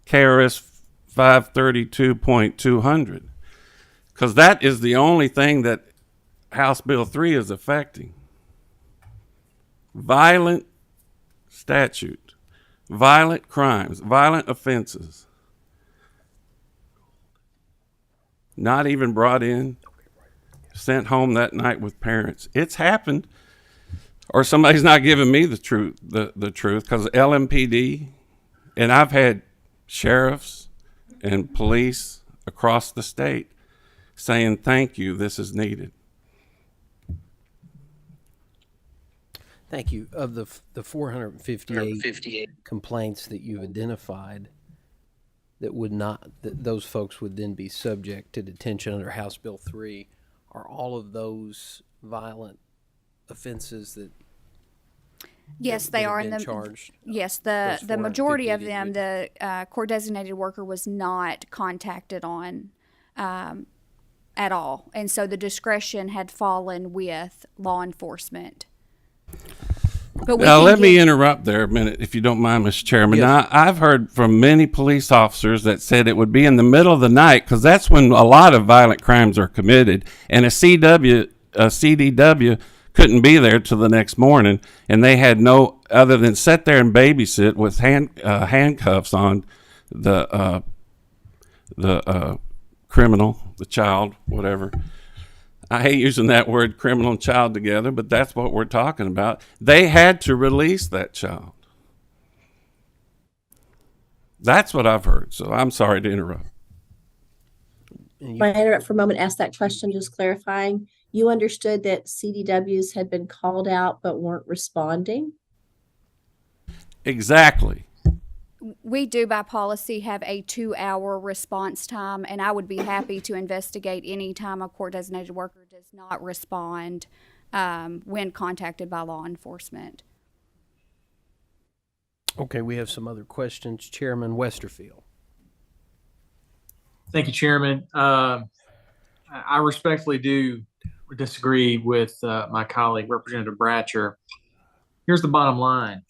532.200, because that is the only thing that House Bill 3 is affecting. Violent statute, violent crimes, violent offenses, not even brought in, sent home that night with parents. It's happened, or somebody's not giving me the truth, the truth, because LMPD, and I've had sheriffs and police across the state saying, thank you, this is needed. Thank you. Of the 458 complaints that you've identified that those folks would then be subject to detention under House Bill 3, are all of those violent offenses that Yes, that they have are. been And charged. yes, the 450 majority of that them, you- the court designated worker was not contacted on at all, and so the discretion had fallen with law enforcement. But we Now, can let me get- interrupt there a minute, if you don't mind, Mr. Chairman. Yes. Now, I've heard from many police officers that said it would be in the middle of the night because that's when a lot of violent crimes are committed, and a CDW couldn't be there till the next morning, and they had no other than sit there and babysit with handcuffs on the criminal, the child, whatever. I hate using that word criminal and child together, but that's what we're talking about. They had to release that child. That's what I've heard. So I'm sorry to interrupt. and May I interrupt for a moment, ask that question, just clarifying? You understood that CDWs had been called out but weren't responding? Exactly. We do by policy have a 2-hour response time, and I would be happy to investigate any time a court designated worker does not respond when contacted by law enforcement. Okay, we have some other questions. Chairman Westerfield. Thank you, Chairman. I respectfully do disagree with my colleague, Representative Bratcher. Here's the bottom line.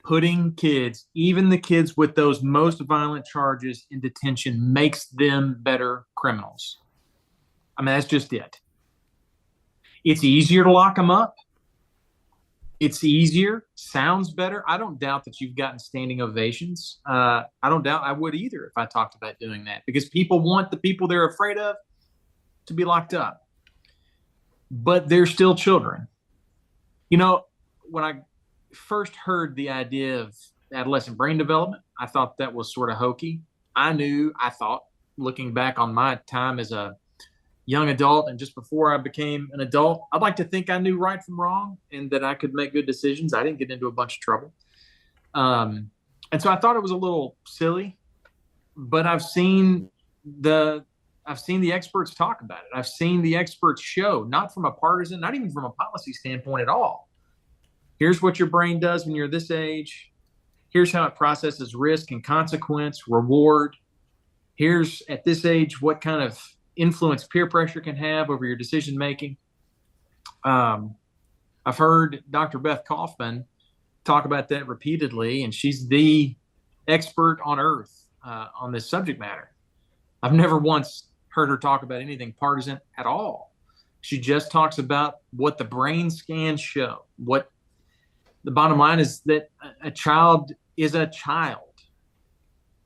Putting kids, even the kids with those most violent charges, in detention makes them better criminals. I mean, that's just it. It's easier to lock them up. It's easier, sounds better. I don't doubt that you've gotten standing ovations. I don't doubt I would either if I talked about doing that, because people want the people they're afraid of to be locked up. But they're still children. You know, when I first heard the idea of adolescent brain development, I thought that was sort of hokey. I thought, looking back on my time as a young adult and just before I became an adult, I'd like to think I knew right from wrong and that I could make good decisions. I didn't get into a bunch of trouble. And so I thought it was a little silly, but I've seen the experts talk about it. I've seen the experts show, not from a partisan, not even from a policy standpoint at all. Here's what your brain does when you're this age. Here's how it processes risk and consequence, reward. Here's, at this age, what kind of influence peer pressure can have over your decision making. I've heard Dr. Beth Kaufman talk about that repeatedly, and she's the expert on earth on this subject matter. I've never once heard her talk about anything partisan at all. She just talks about what the brain scans show. What the bottom line is that a child is a child.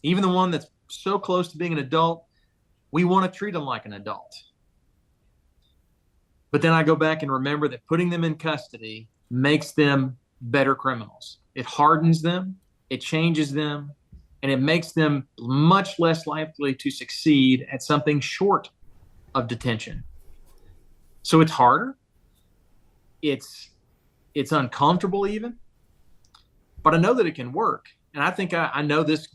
Even the one that's so close to being an adult, we want to treat them like an adult. But then I go back and remember that putting them in custody makes them better criminals. It hardens them, it changes them, and it makes them much less likely to succeed at something short of detention. So it's harder. It's uncomfortable even, but I know that it can work. And I think I know this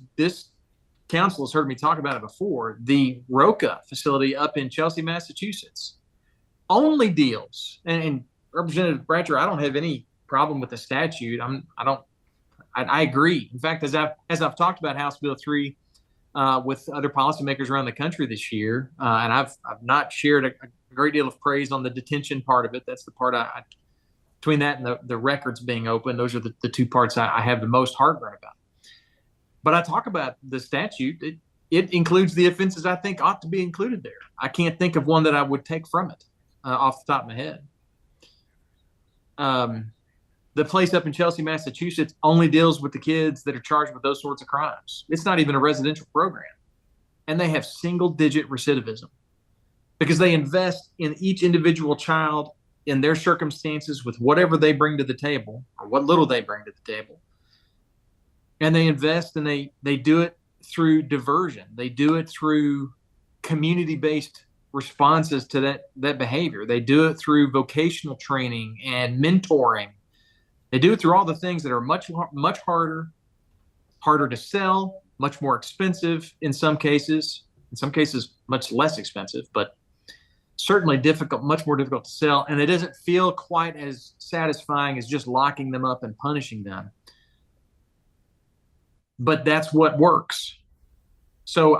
council has heard me talk about it before. The Roca facility up in Chelsea, Massachusetts, only deals, and Representative Bratcher, I don't have any problem with the statute. I agree. In fact, as I've talked about House Bill 3 with other policymakers around the country this year, and I've not shared a great deal of praise on the detention part of it. That's the part between that and the records being open, those are the two parts I have the most heartburn about. But I talk about the statute. It includes the offenses I think ought to be included there. I can't think of one that I would take from it off the top of my head. The place up in Chelsea, Massachusetts only deals with the kids that are charged with those sorts of crimes. It's not even a residential program. And they have single-digit recidivism because they invest in each individual child in their circumstances with whatever they bring to the table or what little they bring to the table. And they invest and they do it through diversion. They do it through community-based responses to that behavior. They do it through vocational training and mentoring. They do it through all the things that are much harder to sell, much more expensive in some cases much less expensive, but certainly difficult, much more difficult to sell, and it doesn't feel quite as satisfying as just locking them up and punishing them. But that's what works. So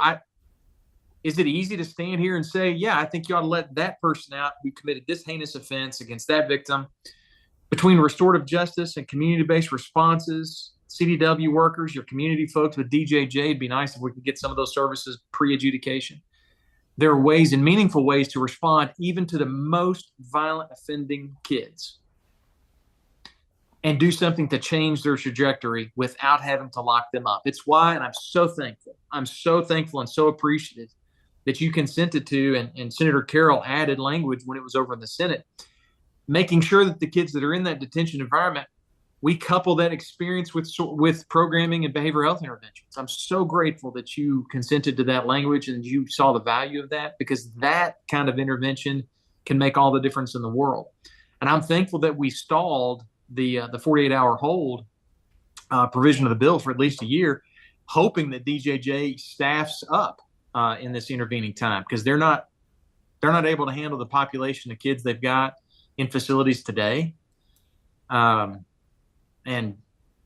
is it easy to stand here and say, yeah, I think you ought to let that person out who committed this heinous offense against that victim? Between restorative justice and community-based responses, CDW workers, your community folks with DJJ, it'd be nice if we could get some of those services pre-adjudication. There are ways and meaningful ways to respond even to the most violent offending kids and do something to change their trajectory without having to lock them up. It's why, and I'm so thankful and so appreciative that you consented to, and Senator Carroll added language when it was over in the Senate, making sure that the kids that are in that detention environment, we couple that experience with programming and behavioral health interventions. I'm so grateful that you consented to that language and you saw the value of that, because that kind of intervention can make all the difference in the world. And I'm thankful that we stalled the 48-hour hold provision of the bill for at least a year, hoping that DJJ staffs up in this intervening time, because they're not able to handle the population of kids they've got in facilities today, and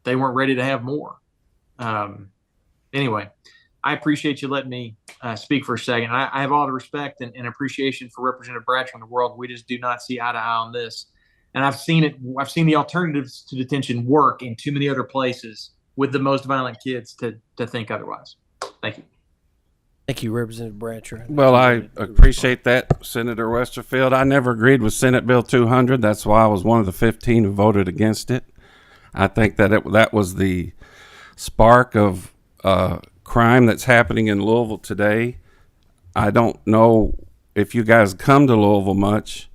they weren't ready to have more. Anyway, I appreciate you letting me speak for a second. I have all the respect and appreciation for Representative Bratcher in the world. We just do not see eye to eye on this, and I've seen the alternatives to detention work in too many other places with the most violent kids to think otherwise. Thank you. Thank you, Representative Bratcher. Well, I appreciate that, Senator Westerfield. I never agreed with Senate Bill 200. That's why I was one of the 15 who voted against it. I think that that was the spark of crime that's happening in Louisville today. I don't know if you guys come to Louisville much,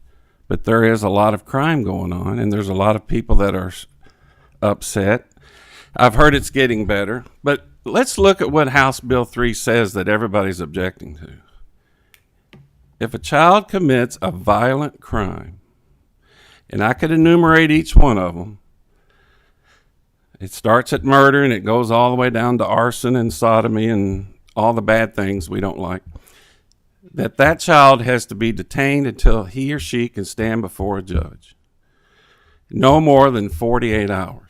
but there is a lot of crime going on, and there's a lot of people that are upset. I've heard it's getting better, but let's look at what House Bill 3 says that everybody's objecting to. If a child commits a violent crime, and I could enumerate each one of them, it starts at murder and it goes all the way down to arson and sodomy and all the bad things we don't like, that child has to be detained until he or she can stand before a judge. No more than 48 hours.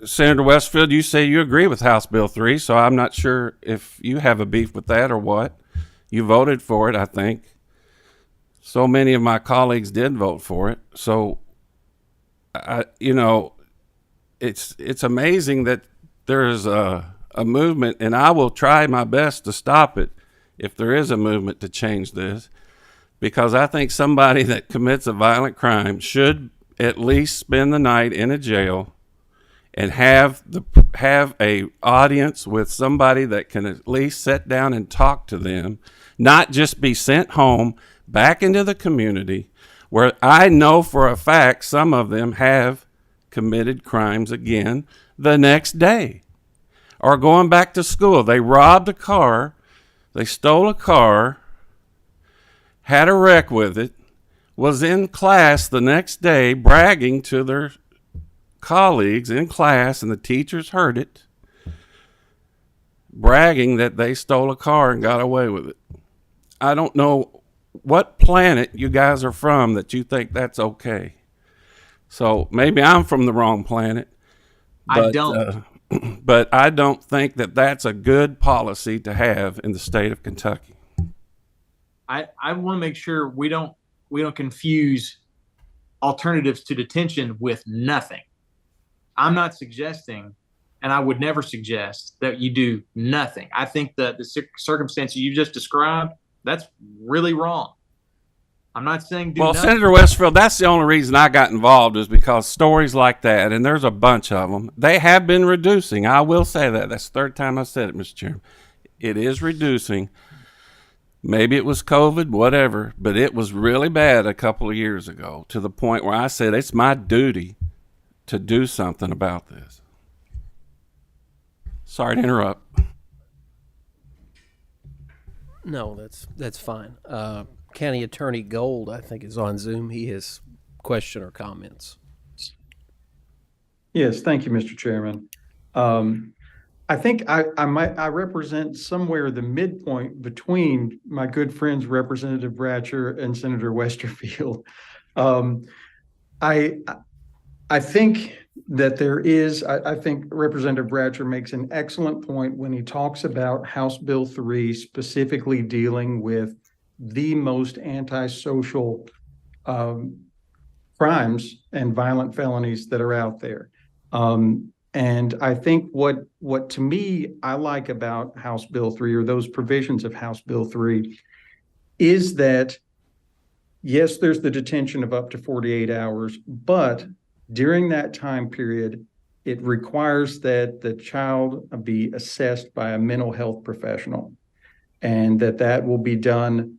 Senator Westfield, you say you agree with House Bill 3, so I'm not sure if you have a beef with that or what. You voted for it, I think. So many of my colleagues did vote for it. So, it's amazing that there's a movement, and I will try my best to stop it if there is a movement to change this, because I think somebody that commits a violent crime should at least spend the night in a jail and have a audience with somebody that can at least sit down and talk to them, not just be sent home back into the community, where I know for a fact some of them have committed crimes again the next day, or going back to school. They robbed a car, they stole a car, had a wreck with it, was in class the next day bragging to their colleagues in class, and the teachers heard it, bragging that they stole a car and got away with it. I don't know what planet you guys are from that you think that's okay. So maybe I'm from the wrong planet. But, I don't. But I don't think that that's a good policy to have in the state of Kentucky. I want to make sure we don't confuse alternatives to detention with nothing. I'm not suggesting, and I would never suggest, that you do nothing. I think that the circumstances you just described, that's really wrong. I'm not saying do nothing. Senator Westfield, that's the only reason I got involved, is because stories like that, and there's a bunch of them, they have been reducing. I will say that. That's the third time I said it, Mr. Chairman. It is reducing. Maybe it was COVID, whatever, but it was really bad a couple of years ago, to the point where I said it's my duty to do something about this. Sorry to interrupt. No, that's fine. County Attorney Gold, I think, is on Zoom. He has question or comments. Yes, thank you, Mr. Chairman. I think I represent somewhere the midpoint between my good friends Representative Bratcher and Senator Westerfield. I I think that there is. I think Representative Bratcher makes an excellent point when he talks about House Bill 3 specifically dealing with the most antisocial crimes and violent felonies that are out there. And I think what to me I like about House Bill 3 or those provisions of House Bill 3 is that yes, there's the detention of up to 48 hours, but during that time period, it requires that the child be assessed by a mental health professional and that will be done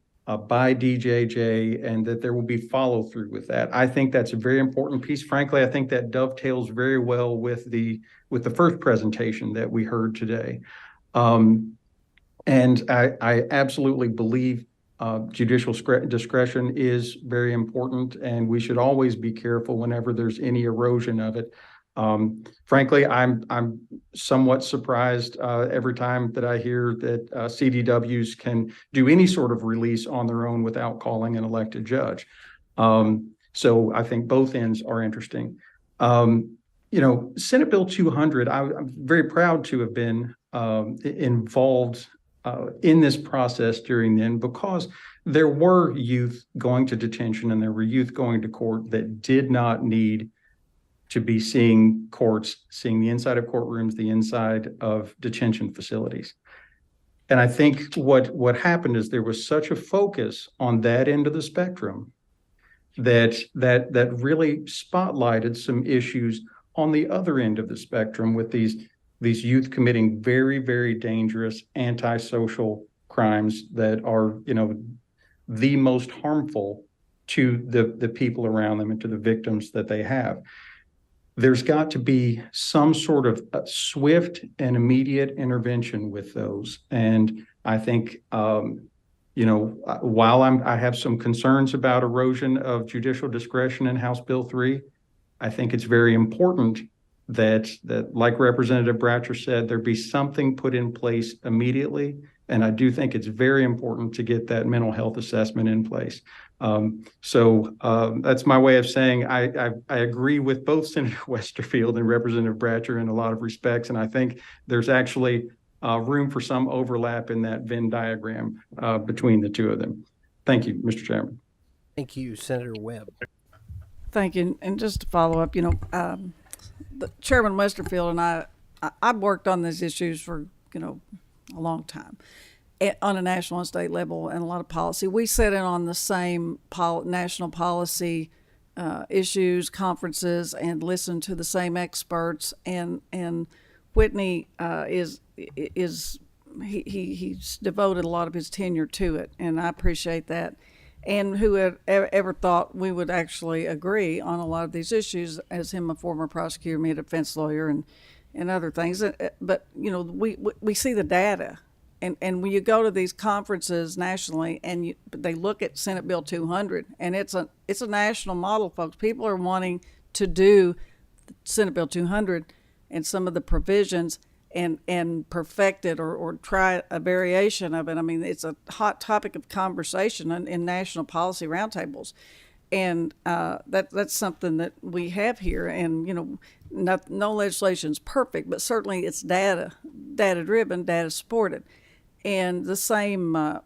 by DJJ and that there will be follow through with that. I think that's a very important piece. Frankly, I think that dovetails very well with the first presentation that we heard today. And I absolutely believe judicial discretion is very important, and we should always be careful whenever there's any erosion of it. Frankly, I'm somewhat surprised every time that I hear that CDWs can do any sort of release on their own without calling an elected judge. So I think both ends are interesting. Senate Bill 200, I'm very proud to have been involved in this process during then, because there were youth going to detention and there were youth going to court that did not need to be seeing the inside of courtrooms, the inside of detention facilities. And I think what happened is there was such a focus on that end of the spectrum that really spotlighted some issues on the other end of the spectrum with these youth committing very, very dangerous antisocial crimes that are, the most harmful to the people around them and to the victims that they have. There's got to be some sort of swift and immediate intervention with those. And I think, while I have some concerns about erosion of judicial discretion in House Bill 3, I think it's very important that like Representative Bratcher said, there be something put in place immediately. And I do think it's very important to get that mental health assessment in place. So that's my way of saying I agree with both Senator Westerfield and Representative Bratcher in a lot of respects. And I think there's actually room for some overlap in that Venn diagram between the two of them. Thank you, Mr. Chairman. Thank you, Senator Webb. Thank you. And just to follow up, Chairman Westerfield and I've worked on these issues for, a long time on a national and state level and a lot of policy. We sit in on the same national policy issues, conferences, and listen to the same experts. And Whitney he's devoted a lot of his tenure to it, and I appreciate that. And who had ever thought we would actually agree on a lot of these issues, as him, a former prosecutor, me a defense lawyer, and other things. But, we see the data. And when you go to these conferences nationally and they look at Senate Bill 200, and it's a national model, folks. People are wanting to do Senate Bill 200 and some of the provisions and perfect it or try a variation of it. I mean, it's a hot topic of conversation in national policy roundtables. And that's something that we have here. And, no legislation is perfect, but certainly it's data-driven, data-supported. And the same, I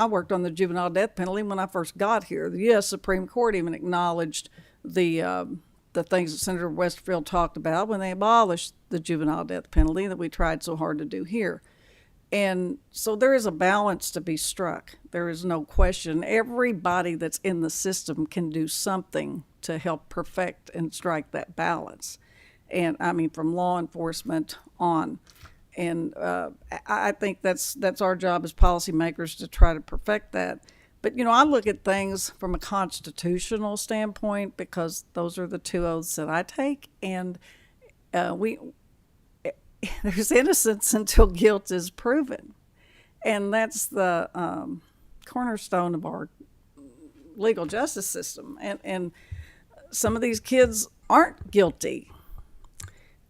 worked on the juvenile death penalty when I first got here. The U.S. Supreme Court even acknowledged the things that Senator Westerfield talked about when they abolished the juvenile death penalty that we tried so hard to do here. And so there is a balance to be struck. There is no question. Everybody that's in the system can do something to help perfect and strike that balance. And I mean, from law enforcement on. And I think that's our job as policymakers to try to perfect that. But, I look at things from a constitutional standpoint because those are the two oaths that I take. And there's innocence until guilt is proven. And that's the cornerstone of our legal justice system. And some of these kids aren't guilty.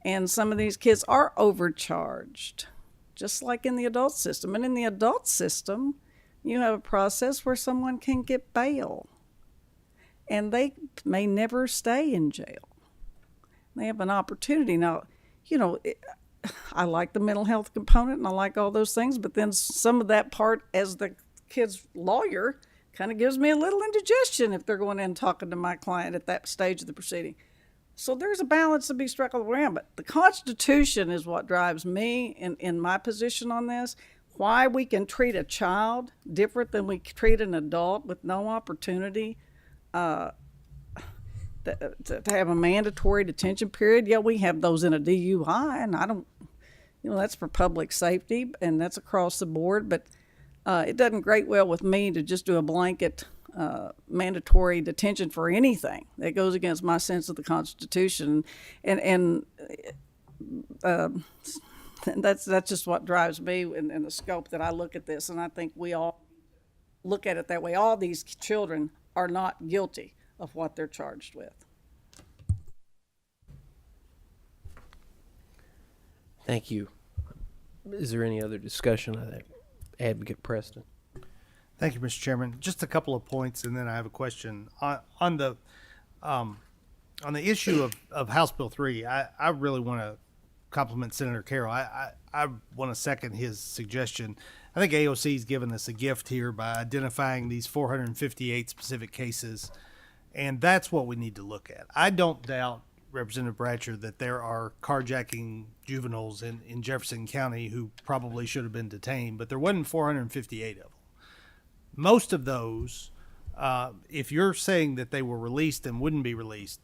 And some of these kids are overcharged, just like in the adult system. And in the adult system, you have a process where someone can get bail, and they may never stay in jail. They have an opportunity. Now, I like the mental health component and I like all those things, but then some of that part, as the kid's lawyer, kind of gives me a little indigestion if they're going in and talking to my client at that stage of the proceeding. So there's a balance to be struck all around, but the Constitution is what drives me in my position on this. Why we can treat a child different than we treat an adult with no opportunity to have a mandatory detention period. Yeah, we have those in a DUI, and I don't, that's for public safety, and that's across the board, but it doesn't grate well with me to just do a blanket mandatory detention for anything that goes against my sense of the Constitution, and that's just what drives me in the scope that I look at this, and I think we all look at it that way. All these children are not guilty of what they're charged with. Thank you. Is there any other discussion of that? Advocate Preston. Thank you, Mr. Chairman. Just a couple of points, and then I have a question on the issue of House Bill 3. I really want to compliment Senator Carroll. I want to second his suggestion. I think AOC's given us a gift here by identifying these 458 specific cases, and that's what we need to look at. I don't doubt, Representative Bratcher, that there are carjacking juveniles in Jefferson County who probably should have been detained, but there wasn't 458 of them. Most of those, if you're saying that they were released and wouldn't be released,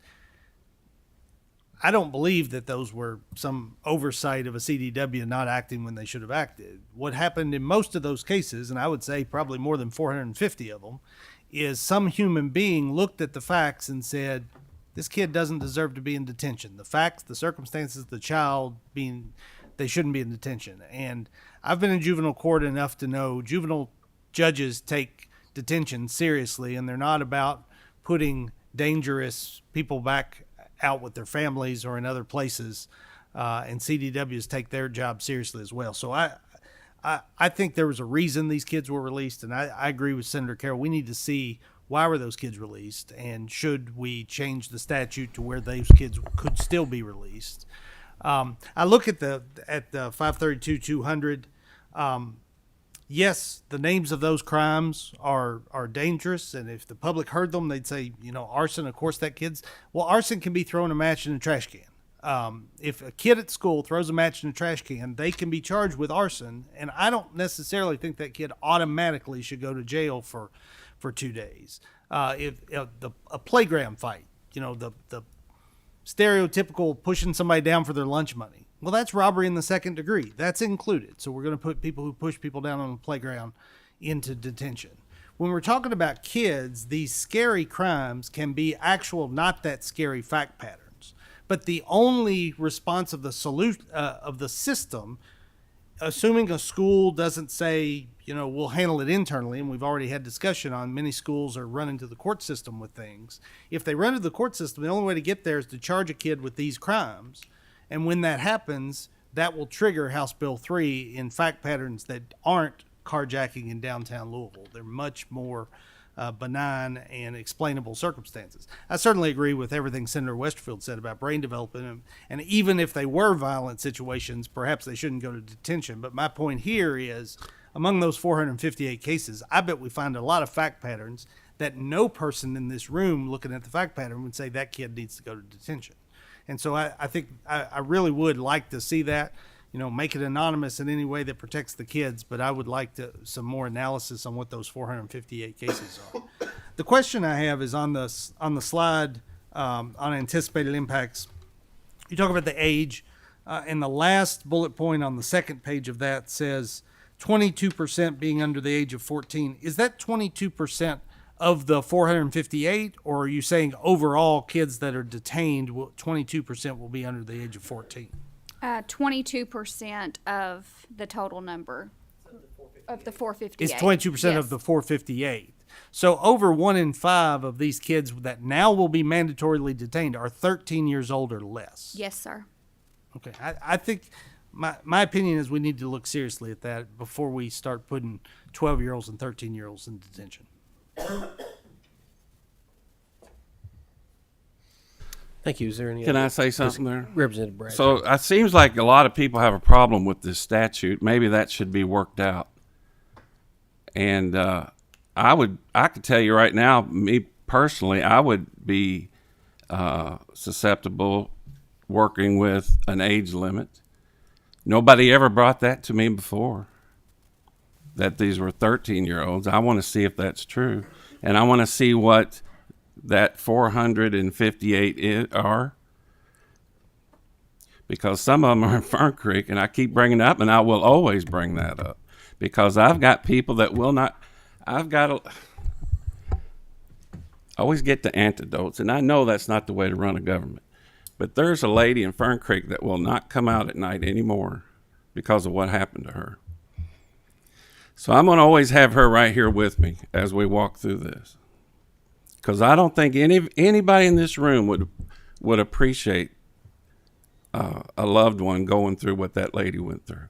I don't believe that those were some oversight of a CDW not acting when they should have acted. What happened in most of those cases, and I would say probably more than 450 of them, is some human being looked at the facts and said, this kid doesn't deserve to be in detention. The facts, the circumstances, the child being, they shouldn't be in detention. And I've been in juvenile court enough to know juvenile judges take detention seriously, and they're not about putting dangerous people back out with their families or in other places, and CDWs take their job seriously as well. So I think there was a reason these kids were released, and I agree with Senator Carroll. We need to see why were those kids released, and should we change the statute to where those kids could still be released. I look at the 532-200. Yes, the names of those crimes are dangerous, and if the public heard them, they'd say, arson. Of course, arson can be throwing a match in a trash can. If a kid at school throws a match in a trash can, they can be charged with arson, and I don't necessarily think that kid automatically should go to jail for 2 days. If a playground fight, the stereotypical pushing somebody down for their lunch money. Well, that's robbery in the second degree. That's included. So we're going to put people who push people down on the playground into detention. When we're talking about kids, these scary crimes can be actual, not that scary fact patterns. But the only response of the of the system, assuming a school doesn't say, we'll handle it internally, and we've already had discussion on many schools are running to the court system with things. If they run to the court system, the only way to get there is to charge a kid with these crimes. And when that happens, that will trigger House Bill 3 in fact patterns that aren't carjacking in downtown Louisville. They're much more benign and explainable circumstances. I certainly agree with everything Senator Westerfield said about brain development. And even if they were violent situations, perhaps they shouldn't go to detention. But my point here is, among those 458 cases, I bet we find a lot of fact patterns that no person in this room looking at the fact pattern would say that kid needs to go to detention. And so I think I really would like to see that, make it anonymous in any way that protects the kids, but I would like some more analysis on what those 458 cases are. The question I have is on the slide on anticipated impacts. You talk about the age, and the last bullet point on the second page of that says 22% being under the age of 14. Is that 22% of the 458, or are you saying overall kids that are detained, 22% will be under the age of 14? 22% of the total number of the 458. It's 22% of the 458. So over 1 in 5 of these kids that now will be mandatorily detained are 13 years old or less. Yes, sir. Okay, I think my opinion is we need to look seriously at that before we start putting 12-year-olds and 13-year-olds in detention. Thank you. Is there any Can other I say something there? Representative Bradshaw. So it seems like a lot of people have a problem with this statute. Maybe that should be worked out. And I could tell you right now, me personally, I would be susceptible working with an age limit. Nobody ever brought that to me before, that these were 13-year-olds. I want to see if that's true. And I want to see what that 458 are, because some of them are in Fern Creek, and I keep bringing it up, and I will always bring that up, because I've got people that will not. Always get the antidotes, and I know that's not the way to run a government. But there's a lady in Fern Creek that will not come out at night anymore because of what happened to her. So I'm going to always have her right here with me as we walk through this, because I don't think anybody in this room would appreciate a loved one going through what that lady went through.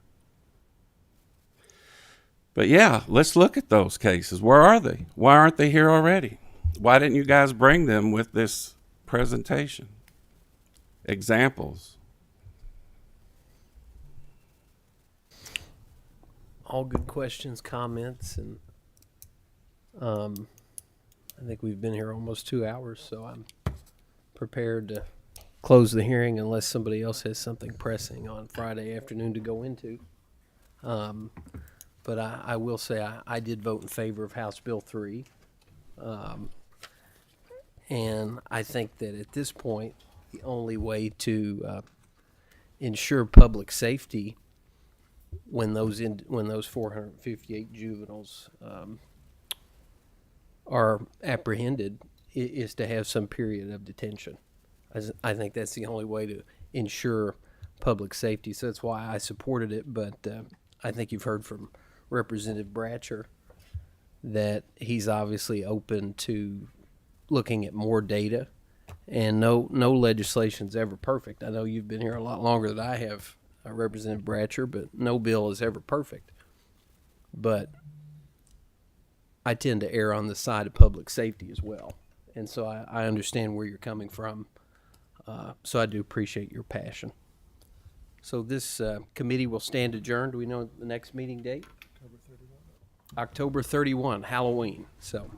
But yeah, let's look at those cases. Where are they? Why aren't they here already? Why didn't you guys bring them with this presentation? Examples. All good questions, comments, and I think we've been here almost 2 hours, so I'm prepared to close the hearing unless somebody else has something pressing on Friday afternoon to go into. But I will say I did vote in favor of House Bill 3. And I think that at this point, the only way to ensure public safety when those 458 juveniles are apprehended is to have some period of detention. I think that's the only way to ensure public safety. So that's why I supported it. But I think you've heard from Representative Bratcher that he's obviously open to looking at more data, and no legislation's ever perfect. I know you've been here a lot longer than I have, Representative Bratcher, but no bill is ever perfect. But I tend to err on the side of public safety as well, and so I understand where you're coming from. So I do appreciate your passion. So this committee will stand adjourned. Do we know the next meeting date? October 31, Halloween. So.